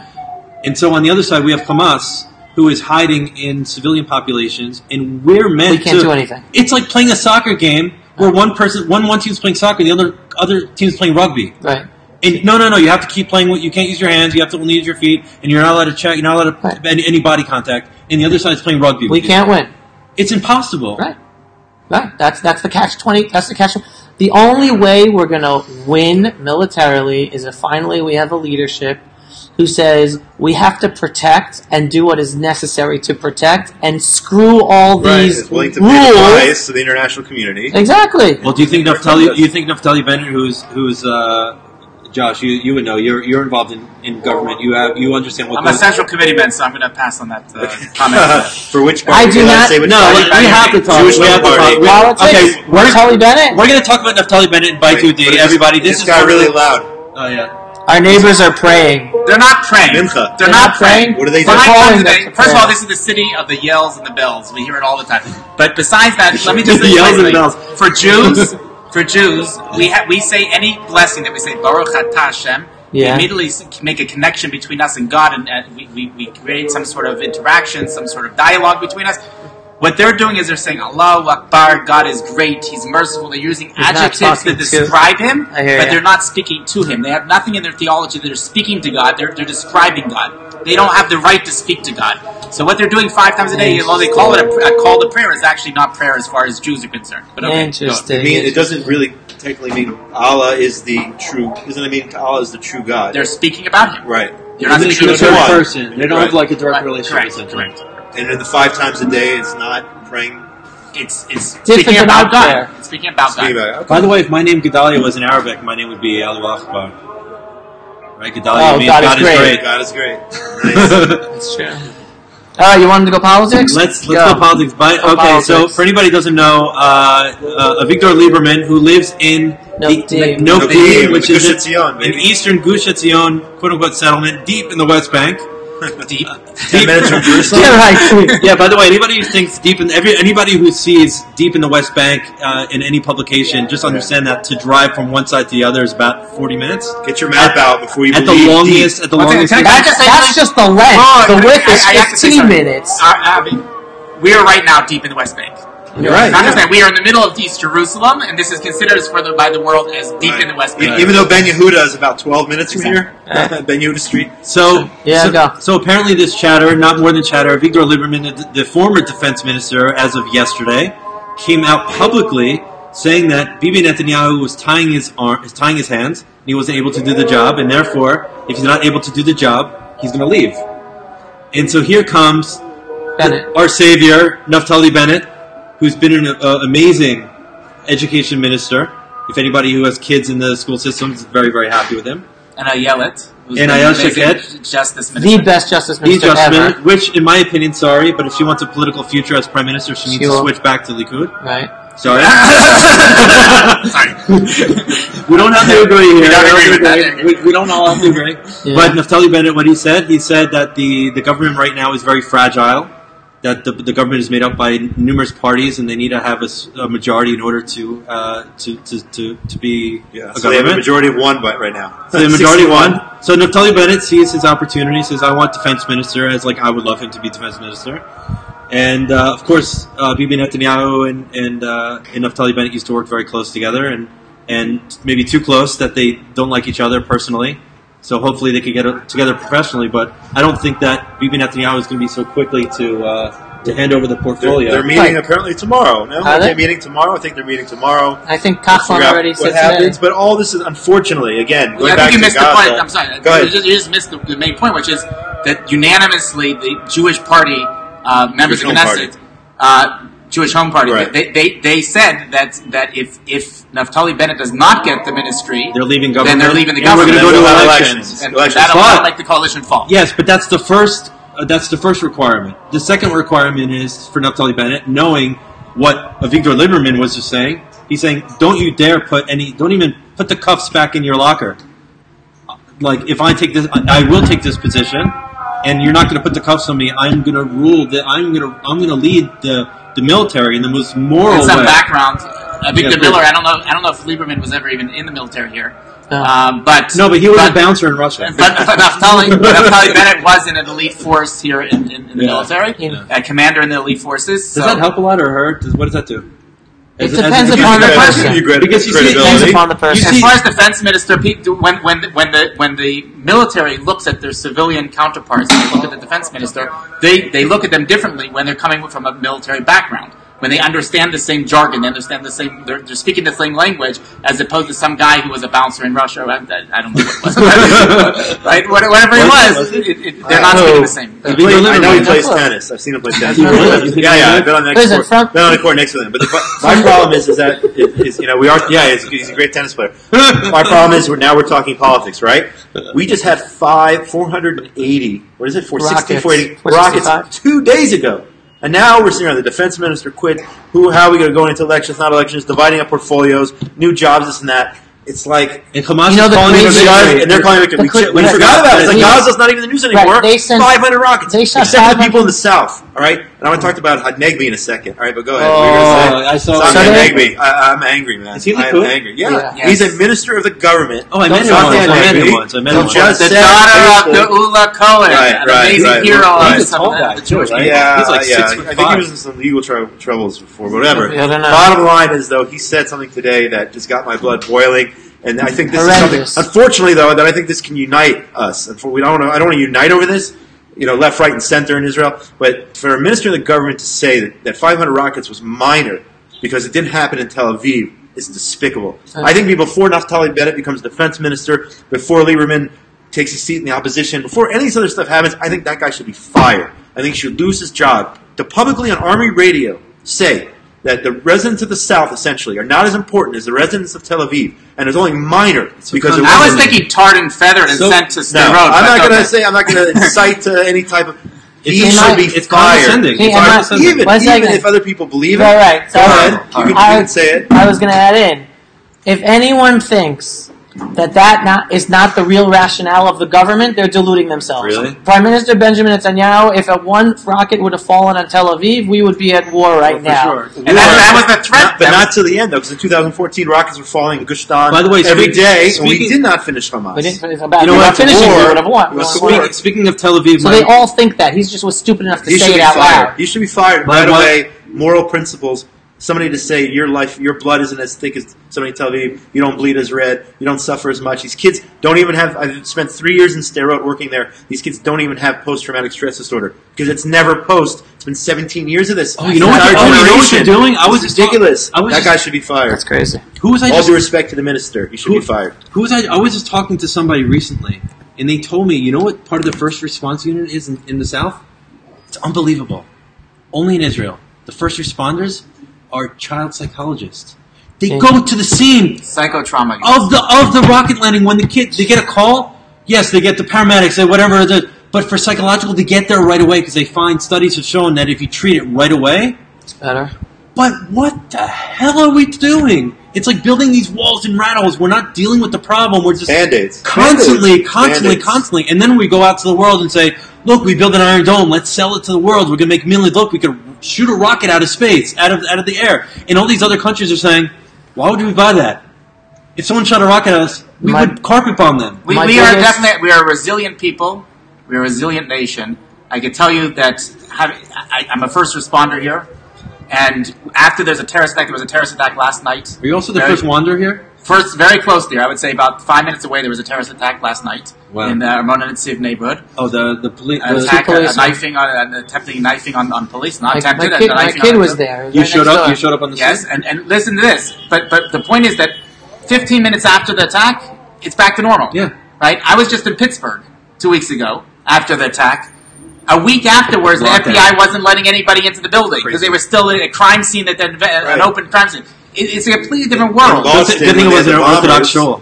[SPEAKER 1] And so on the other side, we have Hamas, who is hiding in civilian populations, and we're meant to...
[SPEAKER 2] We can't do anything.
[SPEAKER 1] It's like playing a soccer game where one team's playing soccer, the other team's playing rugby.
[SPEAKER 2] Right.
[SPEAKER 1] And no, you have to keep playing. You can't use your hands. You have to only use your feet, and you're not allowed to check. You're not allowed to have any body contact. And the other side's playing rugby.
[SPEAKER 2] We can't win.
[SPEAKER 1] It's impossible.
[SPEAKER 2] Right. That's the catch-20. That's the catch. The only way we're going to win militarily is if finally we have a leadership who says we have to protect and do what is necessary to protect and screw all these
[SPEAKER 5] It's willing to pay the
[SPEAKER 2] rules.
[SPEAKER 5] price to the international community.
[SPEAKER 2] Exactly.
[SPEAKER 1] Well, do you think Naftali Bennett, who's Josh, you would know. You're involved in government. You understand what
[SPEAKER 3] I'm a
[SPEAKER 1] goes.
[SPEAKER 3] central committee man, so I'm going to pass on that comment.
[SPEAKER 5] For which party?
[SPEAKER 2] I do
[SPEAKER 5] Did
[SPEAKER 2] not-
[SPEAKER 5] say which
[SPEAKER 1] No,
[SPEAKER 5] party?
[SPEAKER 1] we have to talk.
[SPEAKER 5] Jewish
[SPEAKER 1] We have to
[SPEAKER 5] party.
[SPEAKER 1] talk.
[SPEAKER 2] Politics.
[SPEAKER 1] Okay,
[SPEAKER 2] Naftali Bennett.
[SPEAKER 1] We're going to talk about Naftali Bennett and
[SPEAKER 5] Wait,
[SPEAKER 1] Baitudi.
[SPEAKER 5] but
[SPEAKER 1] Everybody,
[SPEAKER 5] this
[SPEAKER 1] is
[SPEAKER 5] got
[SPEAKER 1] one of
[SPEAKER 5] really
[SPEAKER 1] the-
[SPEAKER 5] loud.
[SPEAKER 1] Oh yeah.
[SPEAKER 2] Our neighbors are praying.
[SPEAKER 3] They're not praying.
[SPEAKER 5] Mincha.
[SPEAKER 3] They're not praying.
[SPEAKER 5] What do they do?
[SPEAKER 2] They're
[SPEAKER 3] Five
[SPEAKER 2] calling
[SPEAKER 3] times a
[SPEAKER 2] them
[SPEAKER 3] day.
[SPEAKER 2] to
[SPEAKER 3] First of all,
[SPEAKER 2] prayer.
[SPEAKER 3] this is the city of the yells and the bells. We hear it all the time. But besides that, let me just
[SPEAKER 1] The yells and the bells.
[SPEAKER 3] For Jews, we say any blessing that we say Baruch Atah Hashem.
[SPEAKER 2] Yeah.
[SPEAKER 3] We immediately make a connection between us and God, and we create some sort of interaction, some sort of dialogue between us. What they're doing is they're saying Allahu Akbar, God is great, He's merciful. They're using
[SPEAKER 2] not
[SPEAKER 3] adjectives
[SPEAKER 2] talking
[SPEAKER 3] that
[SPEAKER 2] to-
[SPEAKER 3] describe Him,
[SPEAKER 2] I hear
[SPEAKER 3] but
[SPEAKER 2] ya.
[SPEAKER 3] they're not speaking to Him. They have nothing in their theology that they're speaking to God. They're describing God. They don't have the right to speak to God. So what they're doing 5 times a day, although they call it a call to prayer, is actually not prayer as far as Jews are concerned. But okay,
[SPEAKER 2] Interesting.
[SPEAKER 5] I mean, it doesn't really technically mean Allah is the true. Doesn't it mean Allah is the true God?
[SPEAKER 3] they're speaking about Him.
[SPEAKER 5] Right.
[SPEAKER 3] They're not the
[SPEAKER 1] It's
[SPEAKER 3] true
[SPEAKER 1] a third
[SPEAKER 5] one.
[SPEAKER 1] person. They don't have like a direct
[SPEAKER 3] Right.
[SPEAKER 1] relationship.
[SPEAKER 3] Correct.
[SPEAKER 1] essentially.
[SPEAKER 3] Correct.
[SPEAKER 5] And in the 5 times a day, it's not praying.
[SPEAKER 3] It's
[SPEAKER 2] Different
[SPEAKER 3] speaking
[SPEAKER 2] than
[SPEAKER 3] about
[SPEAKER 2] out
[SPEAKER 3] God.
[SPEAKER 2] there.
[SPEAKER 3] It's speaking about God.
[SPEAKER 5] Okay.
[SPEAKER 1] By the way, if my name Gedalia was in Arabic, my name would be Allahu Akbar. Right? Gedalia
[SPEAKER 2] Oh,
[SPEAKER 1] means
[SPEAKER 2] God is
[SPEAKER 1] God is
[SPEAKER 2] great.
[SPEAKER 1] great.
[SPEAKER 5] God is great. Nice.
[SPEAKER 2] That's true. You wanted to go politics?
[SPEAKER 1] Let's go politics. Okay, so
[SPEAKER 2] politics.
[SPEAKER 1] for anybody who doesn't know, Avigdor Lieberman, who lives in
[SPEAKER 2] Nofdim.
[SPEAKER 1] Nofdim, which is
[SPEAKER 5] Gush Etzion,
[SPEAKER 1] an
[SPEAKER 5] baby.
[SPEAKER 1] eastern Gush Etzion, quote-unquote, settlement, deep in the West Bank.
[SPEAKER 3] Deep.
[SPEAKER 5] 10 minutes from Jerusalem.
[SPEAKER 2] Yeah, right.
[SPEAKER 1] Yeah, by the way, anybody who thinks anybody who sees deep in the West Bank in any publication, just understand that to drive from one side to the other is about 40 minutes.
[SPEAKER 5] Get your map out before you
[SPEAKER 1] At the
[SPEAKER 5] believe
[SPEAKER 1] longest,
[SPEAKER 5] deep.
[SPEAKER 1] at the
[SPEAKER 3] Okay,
[SPEAKER 1] longest.
[SPEAKER 3] can I
[SPEAKER 2] That's,
[SPEAKER 3] just say
[SPEAKER 2] that's
[SPEAKER 3] something?
[SPEAKER 2] just the length. The width is
[SPEAKER 3] I have to say
[SPEAKER 2] 15
[SPEAKER 3] something.
[SPEAKER 2] minutes.
[SPEAKER 3] We are right now deep in the West Bank.
[SPEAKER 5] You're right.
[SPEAKER 3] Not understand, we are in the middle of East Jerusalem, and this is considered by the world as deep in the West Bank.
[SPEAKER 5] Even though Ben Yehuda is about 12 minutes from here, Ben Yehuda Street.
[SPEAKER 1] So
[SPEAKER 2] go.
[SPEAKER 1] So apparently this chatter, not more than chatter, Avigdor Lieberman, the former defense minister as of yesterday, came out publicly saying that Bibi Netanyahu was tying his hands, and he wasn't able to do the job, and therefore, if he's not able to do the job, he's going to leave. And so here comes
[SPEAKER 2] Bennett.
[SPEAKER 1] our savior, Naftali Bennett, who's been an amazing education minister. If anybody who has kids in the school system is very, very happy with him.
[SPEAKER 3] And Ayelet, who's
[SPEAKER 1] And
[SPEAKER 3] been
[SPEAKER 1] Ayelet
[SPEAKER 3] amazing
[SPEAKER 1] Shaked.
[SPEAKER 3] Justice
[SPEAKER 2] The
[SPEAKER 3] Minister.
[SPEAKER 2] best justice
[SPEAKER 1] He's
[SPEAKER 2] minister
[SPEAKER 1] just
[SPEAKER 2] ever.
[SPEAKER 1] minute, which, in my opinion, sorry, but if she wants a political future as prime minister, she needs
[SPEAKER 2] She
[SPEAKER 1] to
[SPEAKER 2] will.
[SPEAKER 1] switch back to Likud.
[SPEAKER 2] Right.
[SPEAKER 1] Sorry.
[SPEAKER 3] Sorry.
[SPEAKER 1] We don't have to agree here.
[SPEAKER 3] We don't agree with that.
[SPEAKER 1] We don't all have to agree.
[SPEAKER 2] Yeah.
[SPEAKER 1] But Naftali Bennett, what he said that the government right now is very fragile, that the government is made up by numerous parties, and they need to have a majority in order to be
[SPEAKER 5] Yeah,
[SPEAKER 1] a
[SPEAKER 5] so they have a
[SPEAKER 1] government.
[SPEAKER 5] majority of one right now.
[SPEAKER 1] So the majority
[SPEAKER 5] 61.
[SPEAKER 1] won. So Naftali Bennett sees his opportunity, says, I want defense minister, as like I would love him to be defense minister. And of course, Bibi Netanyahu and Naftali Bennett used to work very close together, and maybe too close that they don't like each other personally. So hopefully they could get together professionally. But I don't think that Bibi Netanyahu is going to be so quickly to to hand over the portfolio.
[SPEAKER 5] They're meeting apparently tomorrow. No,
[SPEAKER 2] Are they?
[SPEAKER 5] they're meeting tomorrow. I think they're meeting tomorrow.
[SPEAKER 2] I think
[SPEAKER 5] Figure
[SPEAKER 2] Kaplan
[SPEAKER 5] out
[SPEAKER 2] already said
[SPEAKER 5] what happens.
[SPEAKER 2] today.
[SPEAKER 5] But all this is unfortunately again. Going
[SPEAKER 3] I
[SPEAKER 5] back
[SPEAKER 3] think you
[SPEAKER 5] to
[SPEAKER 3] missed
[SPEAKER 5] Gaza,
[SPEAKER 3] the point. I'm sorry.
[SPEAKER 5] Go ahead.
[SPEAKER 3] You just missed the main point, which is that unanimously the Jewish Party members
[SPEAKER 5] Jewish
[SPEAKER 3] of
[SPEAKER 5] Home
[SPEAKER 3] Knesset, Jewish Home Party,
[SPEAKER 5] Right.
[SPEAKER 3] they said that if Naftali Bennett does not get the ministry,
[SPEAKER 1] They're leaving
[SPEAKER 3] then
[SPEAKER 1] government.
[SPEAKER 3] they're leaving the
[SPEAKER 1] and we're
[SPEAKER 3] government.
[SPEAKER 1] going to go to
[SPEAKER 5] Elections.
[SPEAKER 1] elections.
[SPEAKER 3] and
[SPEAKER 5] Elections.
[SPEAKER 3] that'll
[SPEAKER 1] But-
[SPEAKER 3] make the coalition fall.
[SPEAKER 1] Yes, but that's the first. That's the first requirement. The second requirement is for Naftali Bennett, knowing what Avigdor Lieberman was just saying. He's saying, "Don't you dare don't even put the cuffs back in your locker. Like if I take this, I will take this position, and you're not going to put the cuffs on me. I'm going to rule. I'm going to lead the military in the most moral
[SPEAKER 3] In some
[SPEAKER 1] way."
[SPEAKER 3] background, Victor
[SPEAKER 1] Yeah,
[SPEAKER 3] Miller. I don't know if Lieberman was ever even in the military here.
[SPEAKER 2] No.
[SPEAKER 3] But
[SPEAKER 1] No, but he was a bouncer in Russia.
[SPEAKER 3] But Naftali Bennett was in an elite force here in the
[SPEAKER 1] Yeah.
[SPEAKER 3] military,
[SPEAKER 2] Yeah.
[SPEAKER 3] a commander in the elite forces.
[SPEAKER 1] Does that help a lot or hurt? What does that do?
[SPEAKER 2] It
[SPEAKER 1] As-
[SPEAKER 2] depends
[SPEAKER 1] as-
[SPEAKER 2] upon the
[SPEAKER 5] Give you
[SPEAKER 2] person.
[SPEAKER 1] Because you see-
[SPEAKER 2] Depends
[SPEAKER 5] credibility.
[SPEAKER 2] upon the person.
[SPEAKER 3] As far as defense minister, when the military looks at their civilian counterparts and they look at the defense minister, they look at them differently when they're coming from a military background. When they understand the same jargon, they understand the same, they're speaking the same language, as opposed to some guy who was a bouncer in Russia. I don't know what it was, right? Whatever he was, they're not speaking the same.
[SPEAKER 5] I know he plays
[SPEAKER 2] Close.
[SPEAKER 5] tennis. I've seen him play tennis.
[SPEAKER 1] really?
[SPEAKER 5] Yeah, I've been on the next
[SPEAKER 2] Listen,
[SPEAKER 5] court.
[SPEAKER 2] from-
[SPEAKER 5] Been on the court next to him. But my problem is that we are. Yeah, he's a great tennis player. My problem is we're talking politics, right? We just had 480. What is it? 460,
[SPEAKER 2] Rockets.
[SPEAKER 5] 480
[SPEAKER 2] 465.
[SPEAKER 5] rockets 2 days ago. And now we're seeing the defense minister quit. How are we going to go into elections, not elections, dividing up portfollios, new jobs, this and that. It's like,
[SPEAKER 1] And Hamas
[SPEAKER 2] You know,
[SPEAKER 1] is
[SPEAKER 2] the
[SPEAKER 1] calling it
[SPEAKER 2] crazy-
[SPEAKER 1] a
[SPEAKER 5] and they're calling it, we forgot about it. It's like Gaza's not even in the news anymore.
[SPEAKER 2] They sent-
[SPEAKER 5] 500 rockets.
[SPEAKER 2] they shot
[SPEAKER 5] Except for the
[SPEAKER 2] 500
[SPEAKER 5] people in the south, all right? And I want to talk about Hadnegbi in a second. All right, but go ahead.
[SPEAKER 1] Oh,
[SPEAKER 5] What were you gonna say?
[SPEAKER 1] I saw
[SPEAKER 5] It's
[SPEAKER 2] that.
[SPEAKER 5] Hadegbi. I'm angry, man.
[SPEAKER 1] Is he
[SPEAKER 5] I'm
[SPEAKER 1] Likud?
[SPEAKER 5] angry. Yeah.
[SPEAKER 2] Yeah.
[SPEAKER 5] He's
[SPEAKER 3] Yes.
[SPEAKER 5] a minister of the government.
[SPEAKER 1] Oh, I met him
[SPEAKER 5] Not
[SPEAKER 1] once. I met him
[SPEAKER 5] Hadegbi.
[SPEAKER 1] once. I met
[SPEAKER 5] Who
[SPEAKER 1] him once.
[SPEAKER 5] just
[SPEAKER 3] The
[SPEAKER 5] said
[SPEAKER 3] daughter of
[SPEAKER 5] basically-
[SPEAKER 3] Geula Cohen,
[SPEAKER 5] Right,
[SPEAKER 3] an
[SPEAKER 5] right,
[SPEAKER 3] amazing
[SPEAKER 5] right.
[SPEAKER 3] hero
[SPEAKER 5] Right.
[SPEAKER 3] of some
[SPEAKER 1] Tall
[SPEAKER 3] of
[SPEAKER 1] guy,
[SPEAKER 3] the
[SPEAKER 1] too,
[SPEAKER 3] Jewish
[SPEAKER 1] right?
[SPEAKER 3] people.
[SPEAKER 5] Yeah,
[SPEAKER 1] He's like
[SPEAKER 5] yeah.
[SPEAKER 1] 6'5".
[SPEAKER 5] I think he was in some legal troubles before, whatever.
[SPEAKER 2] Yeah, I don't know.
[SPEAKER 5] Bottom line is, though, he said something today that just got my blood boiling, and I think this
[SPEAKER 2] Horrendous.
[SPEAKER 5] is something. Unfortunately, though, that I think this can unite us. And I don't want to unite over this, left, right, and center in Israel. But for a minister of the government to say that 500 rockets was minor because it didn't happen in Tel Aviv is despicable. I think before Naftali Bennett becomes defense minister, before Lieberman takes a seat in the opposition, before any of this other stuff happens, I think that guy should be fired. I think he should lose his job. To publicly on Army radio say that the residents of the South, essentially, are not as important as the residents of Tel Aviv, and it's only minor because it
[SPEAKER 3] I was
[SPEAKER 5] wasn't-
[SPEAKER 3] thinking tarred and feathered and
[SPEAKER 1] So-
[SPEAKER 3] sent to State
[SPEAKER 5] No,
[SPEAKER 3] Road.
[SPEAKER 5] I'm
[SPEAKER 3] but
[SPEAKER 5] not going
[SPEAKER 3] okay.
[SPEAKER 5] to say. I'm not going to incite any type of. He
[SPEAKER 1] It's
[SPEAKER 5] should be
[SPEAKER 1] it's
[SPEAKER 5] fired.
[SPEAKER 1] condescending.
[SPEAKER 2] Hey,
[SPEAKER 1] It's
[SPEAKER 2] I'm not-
[SPEAKER 1] condescending.
[SPEAKER 5] Even
[SPEAKER 2] One second.
[SPEAKER 5] if other people believe it,
[SPEAKER 2] Right, right.
[SPEAKER 5] go ahead. You can
[SPEAKER 2] I-
[SPEAKER 5] say it.
[SPEAKER 2] I was going to add in, if anyone thinks that is not the real rationale of the government, they're deluding themselves.
[SPEAKER 1] Really?
[SPEAKER 2] Prime Minister Benjamin Netanyahu, if one rocket would have fallen on Tel Aviv, we would be at war right now.
[SPEAKER 1] Sure.
[SPEAKER 3] And that was the threat.
[SPEAKER 5] But not to the end, though, because in 2014, rockets were falling in Gush Dan
[SPEAKER 1] By the way,
[SPEAKER 5] every day, and we
[SPEAKER 1] speaking-
[SPEAKER 5] did not finish Hamas.
[SPEAKER 2] We didn't finish about
[SPEAKER 1] You know
[SPEAKER 2] we're
[SPEAKER 1] what?
[SPEAKER 2] not finishing,
[SPEAKER 5] War
[SPEAKER 2] we would have won.
[SPEAKER 5] was
[SPEAKER 2] We won.
[SPEAKER 1] Speaking of Tel Aviv,
[SPEAKER 2] So they all think that. He just was stupid enough to
[SPEAKER 5] You
[SPEAKER 2] say
[SPEAKER 5] should
[SPEAKER 2] it
[SPEAKER 5] be
[SPEAKER 2] out
[SPEAKER 5] fired.
[SPEAKER 2] loud.
[SPEAKER 5] You should be fired.
[SPEAKER 1] By
[SPEAKER 5] By the
[SPEAKER 1] what?
[SPEAKER 5] way, moral principles. Somebody to say your blood isn't as thick as somebody in Tel Aviv. You don't bleed as red. You don't suffer as much. These kids don't even have. I've spent 3 years in Sderot working there. These kids don't even have post-traumatic stress disorder because it's never post. It's been 17 years of this.
[SPEAKER 1] Oh, you know what?
[SPEAKER 5] Entire
[SPEAKER 1] You know what
[SPEAKER 5] generation.
[SPEAKER 1] you're doing? I was
[SPEAKER 5] It's
[SPEAKER 1] just
[SPEAKER 5] ridiculous.
[SPEAKER 1] I was
[SPEAKER 5] That
[SPEAKER 1] just-
[SPEAKER 5] guy should be fired.
[SPEAKER 2] That's crazy.
[SPEAKER 1] Who was I
[SPEAKER 5] All
[SPEAKER 1] just?
[SPEAKER 5] due respect to the minister, he should be fired.
[SPEAKER 1] Who was I? I was just talking to somebody recently, and they told me, you know what part of the first response unit is in the South? It's unbelievable. Only in Israel, the first responders are child psychologists. They go to the scene
[SPEAKER 3] Psychotrauma.
[SPEAKER 1] of the rocket landing when they get a call. Yes, they get the paramedics, whatever. But for psychological, they get there right away because they find studies have shown that if you treat it right away.
[SPEAKER 2] It's better.
[SPEAKER 1] But what the hell are we doing? It's like building these walls and rattles. We're not dealing with the problem. We're just
[SPEAKER 5] Band-Aids.
[SPEAKER 1] constantly,
[SPEAKER 5] Band-Aids.
[SPEAKER 1] and then we go out to the world and say, "Look, we built an Iron Dome. Let's sell it to the world. We're going to make millions. Look, we could shoot a rocket out of space, out of the air." And all these other countries are saying, "Why would we buy that? If someone shot a rocket at us, we would carpet bomb them."
[SPEAKER 3] We
[SPEAKER 2] My
[SPEAKER 3] are
[SPEAKER 2] biggest-
[SPEAKER 3] definitely we are a resilient people. We're a resilient nation. I can tell you that I'm a first responder here, and after there's a terrorist attack, there was a terrorist attack last night.
[SPEAKER 1] Are you also the
[SPEAKER 3] Very-
[SPEAKER 1] first wanderer here?
[SPEAKER 3] First, very close there. I would say about 5 minutes away, there was a terrorist attack last night in the Ramon and Tziv neighborhood.
[SPEAKER 1] Oh, the police.
[SPEAKER 3] Attempting knifing on police. Not attempted.
[SPEAKER 2] My kid was there.
[SPEAKER 1] You showed up. You showed up on the scene.
[SPEAKER 3] Yes, and listen to this. But the point is that 15 minutes after the attack, it's back to normal.
[SPEAKER 1] Yeah.
[SPEAKER 3] Right. I was just in Pittsburgh 2 weeks ago after the attack. A week afterwards, the FBI wasn't letting anybody into the building because they were still at a crime scene, an open crime scene. It's a completely different world.
[SPEAKER 1] Good thing it was an Orthodox shul.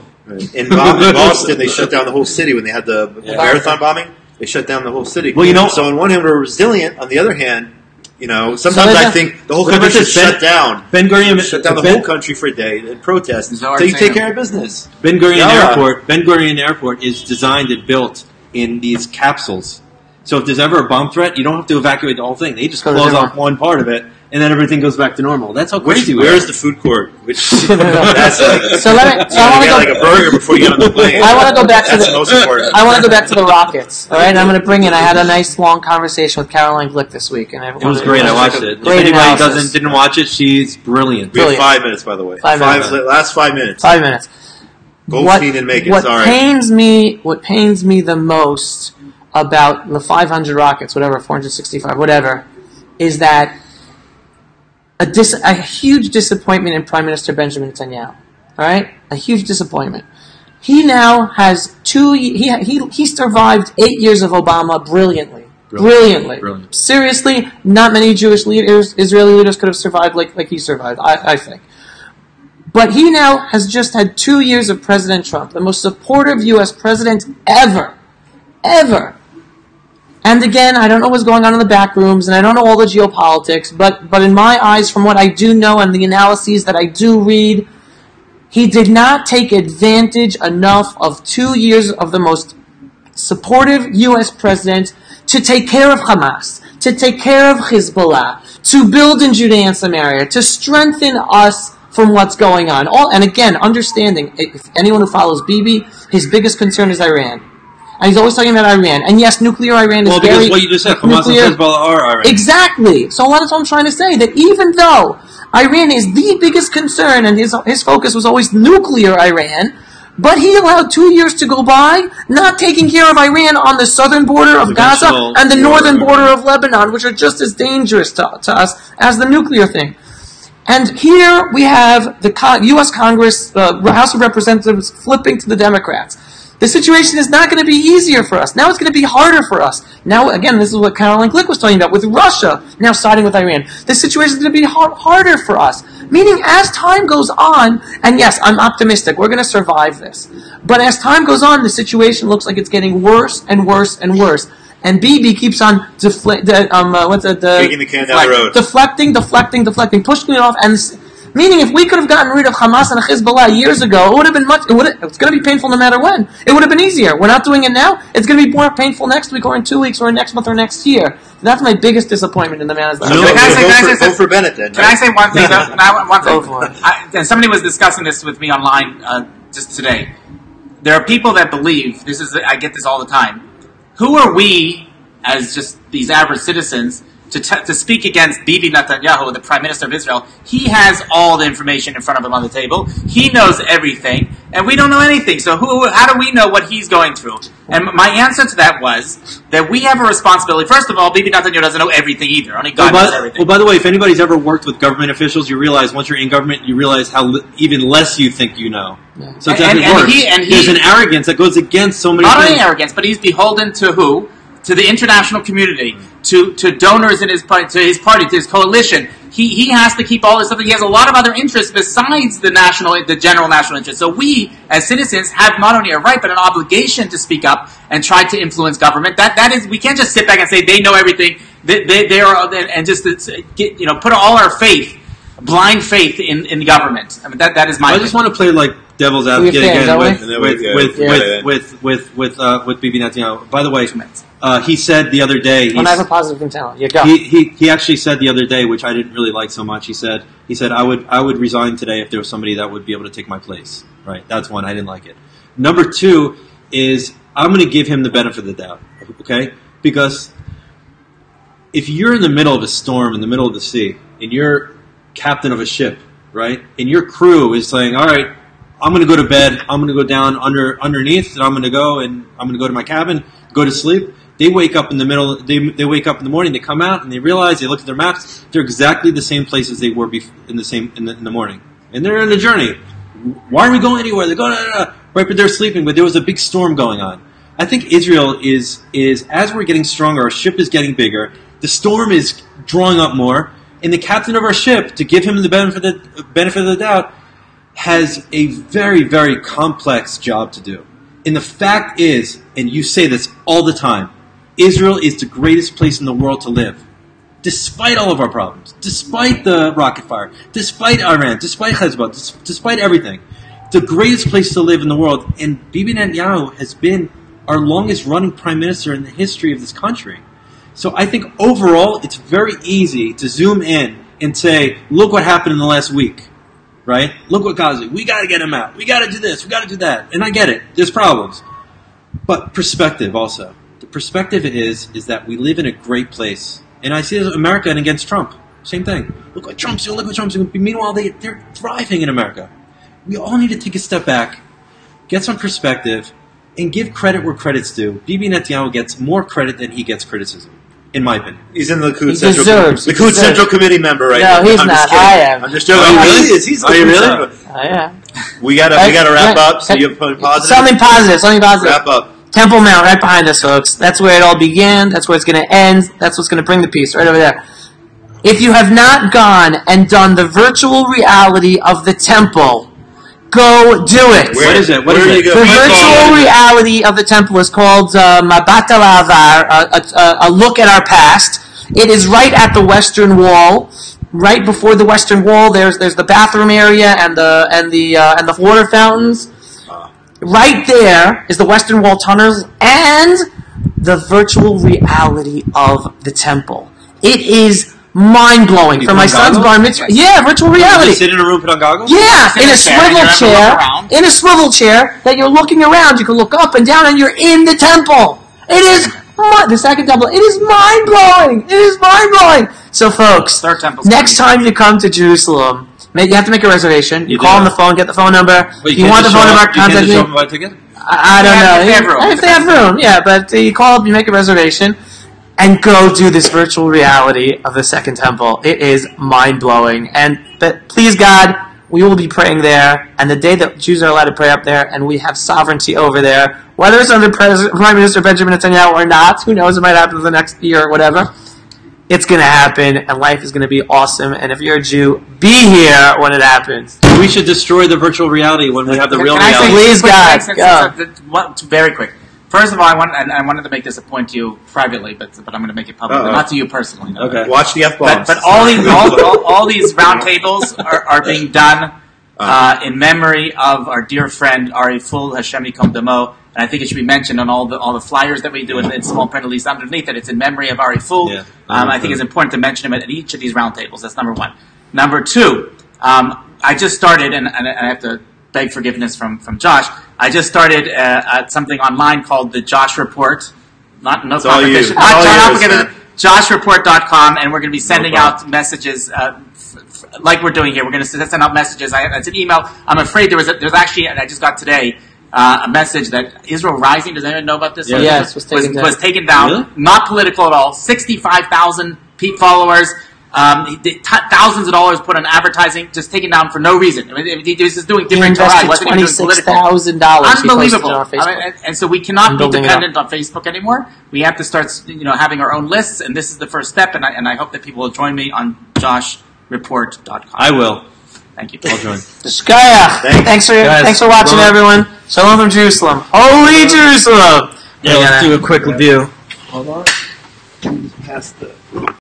[SPEAKER 5] In Boston, they shut down the whole city when they had the marathon bombing. They shut down the whole city.
[SPEAKER 1] Well,
[SPEAKER 5] so on one hand, we're resilient. On the other hand, sometimes I think the whole country should shut down.
[SPEAKER 1] Ben Gurion
[SPEAKER 5] shut down the whole country for a day and protest until you take care of business.
[SPEAKER 1] Ben Gurion Airport is designed and built in these capsules. So if there's ever a bomb threat, you don't have to evacuate the whole thing. They just close off one part of it, and then everything goes back to normal. That's how crazy we are.
[SPEAKER 5] Where's the food court?
[SPEAKER 2] I want to go
[SPEAKER 5] like a burger before you get on the plane.
[SPEAKER 2] I want to go back to
[SPEAKER 5] the most important.
[SPEAKER 2] I want to go back to the Rockets. All right, and I'm going to bring in. I had a nice long conversation with Caroline Glick this week, and
[SPEAKER 1] it was great. I watched it.
[SPEAKER 2] Great
[SPEAKER 1] if anybody didn't watch it, she's brilliant.
[SPEAKER 5] We have 5 minutes, by the way.
[SPEAKER 2] 5 minutes.
[SPEAKER 5] Last 5 minutes.
[SPEAKER 2] 5 minutes.
[SPEAKER 5] Goldstein didn't make it.
[SPEAKER 2] What
[SPEAKER 5] Sorry.
[SPEAKER 2] pains me the most about the 500 Rockets, whatever, 465, whatever, is that a huge disappointment in Prime Minister Benjamin Netanyahu. All right, a huge disappointment. He now has he survived 8 years of Obama brilliantly. Seriously, not many Israeli leaders could have survived like he survived. I think. But he now has just had 2 years of President Trump, the most supportive U.S. president ever. And again, I don't know what's going on in the back rooms, and I don't know all the geopolitics, but in my eyes, from what I do know and the analyses that I do read, he did not take advantage enough of 2 years of the most supportive U.S. president to take care of Hamas, to take care of Hezbollah, to build in Judea and Samaria, to strengthen us from what's going on. And again, understanding, if anyone who follows Bibi, his biggest concern is Iran. And he's always talking about Iran. And yes, nuclear Iran is very...
[SPEAKER 1] Well, because what you just said, Hamas and Hezbollah are Iran.
[SPEAKER 2] Exactly. So that's what I'm trying to say, that even though Iran is the biggest concern, and his focus was always nuclear Iran, but he allowed 2 years to go by, not taking care of Iran on the southern border of Gaza and the northern border of Lebanon, which are just as dangerous to us as the nuclear thing. And here we have the U.S. Congress, the House of Representatives, flipping to the Democrats. The situation is not going to be easier for us. Now it's going to be harder for us. Now, again, this is what Caroline Glick was talking about, with Russia now siding with Iran. The situation is going to be harder for us. Meaning, as time goes on, and yes, I'm optimistic, we're going to survive this. But as time goes on, the situation looks like it's getting worse and worse and worse. And Bibi keeps on
[SPEAKER 5] kicking the can down the road.
[SPEAKER 2] Deflecting, pushing it off, and meaning, if we could have gotten rid of Hamas and Hezbollah years ago, it would have been it's going to be painful no matter when. It would have been easier. We're not doing it now. It's going to be more painful next week or in 2 weeks or next month or next year. That's my biggest disappointment in the man's life.
[SPEAKER 5] Vote for Bennett then.
[SPEAKER 3] Can I say one thing? One thing. Somebody was discussing this with me online just today. There are people that believe, I get this all the time, who are we, as just these average citizens, to speak against Bibi Netanyahu, the Prime Minister of Israel? He has all the information in front of him on the table. He knows everything, and we don't know anything. So how do we know what he's going through? And my answer to that was that we have a responsibility. First of all, Bibi Netanyahu doesn't know everything either. Only God knows everything.
[SPEAKER 1] Well, by the way, if anybody's ever worked with government officials, you realize once you're in government, you realize how even less you think you know. Yeah. So it doesn't work. There's an arrogance that goes against so many things.
[SPEAKER 3] Not only arrogance, but he's beholden to who? To the international community, to donors in his party, to his coalition. He has to keep all this stuff. He has a lot of other interests besides the general national interest. So we, as citizens, have not only a right but an obligation to speak up and try to influence government. That is, we can't just sit back and say they know everything. They are, and just put all our faith, blind faith in the government. I mean, that is my.
[SPEAKER 1] I just want to play like devil's advocate again with Bibi Netanyahu. By the way, he said the other day.
[SPEAKER 2] When I have a positive from talent, yeah, go.
[SPEAKER 1] He actually said the other day, which I didn't really like so much. He said I would resign today if there was somebody that would be able to take my place. Right, that's one. I didn't like it. Number two is I'm going to give him the benefit of the doubt. Okay, because if you're in the middle of a storm, in the middle of the sea, and you're captain of a ship, right, and your crew is saying, all right, I'm going to go to bed. I'm going to go down underneath, and I'm going to go to my cabin, go to sleep. They wake up in the middle. They wake up in the morning. They come out and they realize, they look at their maps. They're exactly the same places they were in the morning, and they're on a journey. Why are we going anywhere? They're going right, but they're sleeping. But there was a big storm going on. I think Israel is as we're getting stronger, our ship is getting bigger. The storm is drawing up more, and the captain of our ship, to give him the benefit of the doubt, has a very, very complex job to do. And the fact is, and you say this all the time, Israel is the greatest place in the world to live. Despite all of our problems, despite the rocket fire, despite Iran, despite Hezbollah, despite everything, the greatest place to live in the world. And Bibi Netanyahu has been our longest running prime minister in the history of this country. So I think overall, it's very easy to zoom in and say, look what happened in the last week. Right? Look what God's doing. We got to get him out. We got to do this. We got to do that. And I get it. There's problems. But perspective also. The perspective is that we live in a great place. And I see America and against Trump. Same thing. Look what Trump's doing. Look what Trump's doing. Meanwhile, they're thriving in America. We all need to take a step back, get some perspective, and give credit where credit's due. Bibi Netanyahu gets more credit than he gets criticism. In my opinion,
[SPEAKER 4] he's in the Likud Central Committee member right now.
[SPEAKER 2] No, he's not. I am.
[SPEAKER 4] I'm just joking. Oh, really? He's
[SPEAKER 1] Are you really?
[SPEAKER 2] I am.
[SPEAKER 4] We gotta wrap up. So you have positive.
[SPEAKER 2] Something positive.
[SPEAKER 4] Wrap up.
[SPEAKER 2] Temple Mount, right behind us, folks. That's where it all began. That's where it's going to end. That's what's going to bring the peace, right over there. If you have not gone and done the virtual reality of the temple, go do it.
[SPEAKER 1] What is it?
[SPEAKER 2] The virtual reality of the temple is called Mabat al-Avar, a look at our past. It is right at the Western Wall. Right before the Western Wall, there's the bathroom area and the water fountains. Right there is the Western Wall tunnels and the virtual reality of the temple. It is mind-blowing. For my son's bar mitzvah. Yeah, virtual reality.
[SPEAKER 1] You sit in a room, put on goggles?
[SPEAKER 2] Yeah, in a swivel chair. In a swivel chair that you're looking around. You can look up and down and you're in the temple. It is the second temple. It is mind-blowing. It is mind-blowing. So, folks, next time you come to Jerusalem, you have to make a reservation. You call on the phone, get the phone number. If you want the phone number, contact me. I don't know. If they have room, yeah. But you call up, you make a reservation, and go do this virtual reality of the Second Temple. It is mind-blowing. But please, God, we will be praying there. And the day that Jews are allowed to pray up there, and we have sovereignty over there, whether it's under Prime Minister Benjamin Netanyahu or not, who knows, it might happen in the next year or whatever. It's going to happen, and life is going to be awesome. And if you're a Jew, be here when it happens.
[SPEAKER 1] We should destroy the virtual reality when we have the real reality.
[SPEAKER 2] Please, God.
[SPEAKER 3] Very quick. First of all, I wanted to make this a point to you privately, but I'm going to make it public, but not to you personally. No.
[SPEAKER 1] Okay.
[SPEAKER 4] Watch the F-bombs.
[SPEAKER 3] But all these round tables are being done in memory of our dear friend Ari Ful, Hashem Yikom Damo. And I think it should be mentioned on all the flyers that we do in small print, at least underneath, that it's in memory of Ari Ful. Yeah. I think it's important to mention him at each of these round tables. That's number one. Number two, I just started, and I have to beg forgiveness from Josh. I just started something online called the Josh Report. No competition. JoshReport.com, and we're going to be sending out messages like we're doing here. We're going to send out messages. It's an email. I'm afraid there's actually, and I just got today, a message that Israel Rising, does anyone know about this?
[SPEAKER 2] Yeah. Yes, was
[SPEAKER 3] taken down. Really? Not political at all. 65,000 followers. Thousands of dollars put on advertising, just taken down for no reason. I mean, he was just doing different Torah. He wasn't even doing political.
[SPEAKER 2] $26,000.
[SPEAKER 3] Unbelievable. And so we cannot be dependent on Facebook anymore. We have to start, having our own lists, and this is the first step. And I hope that people will join me on JoshReport.com.
[SPEAKER 1] I will.
[SPEAKER 3] Thank you.
[SPEAKER 1] I'll join.
[SPEAKER 2] Thanks for watching, everyone. Shalom from Jerusalem. Holy Jerusalem.
[SPEAKER 1] Yeah, let's do a quick review.
[SPEAKER 4] Hold on. Past the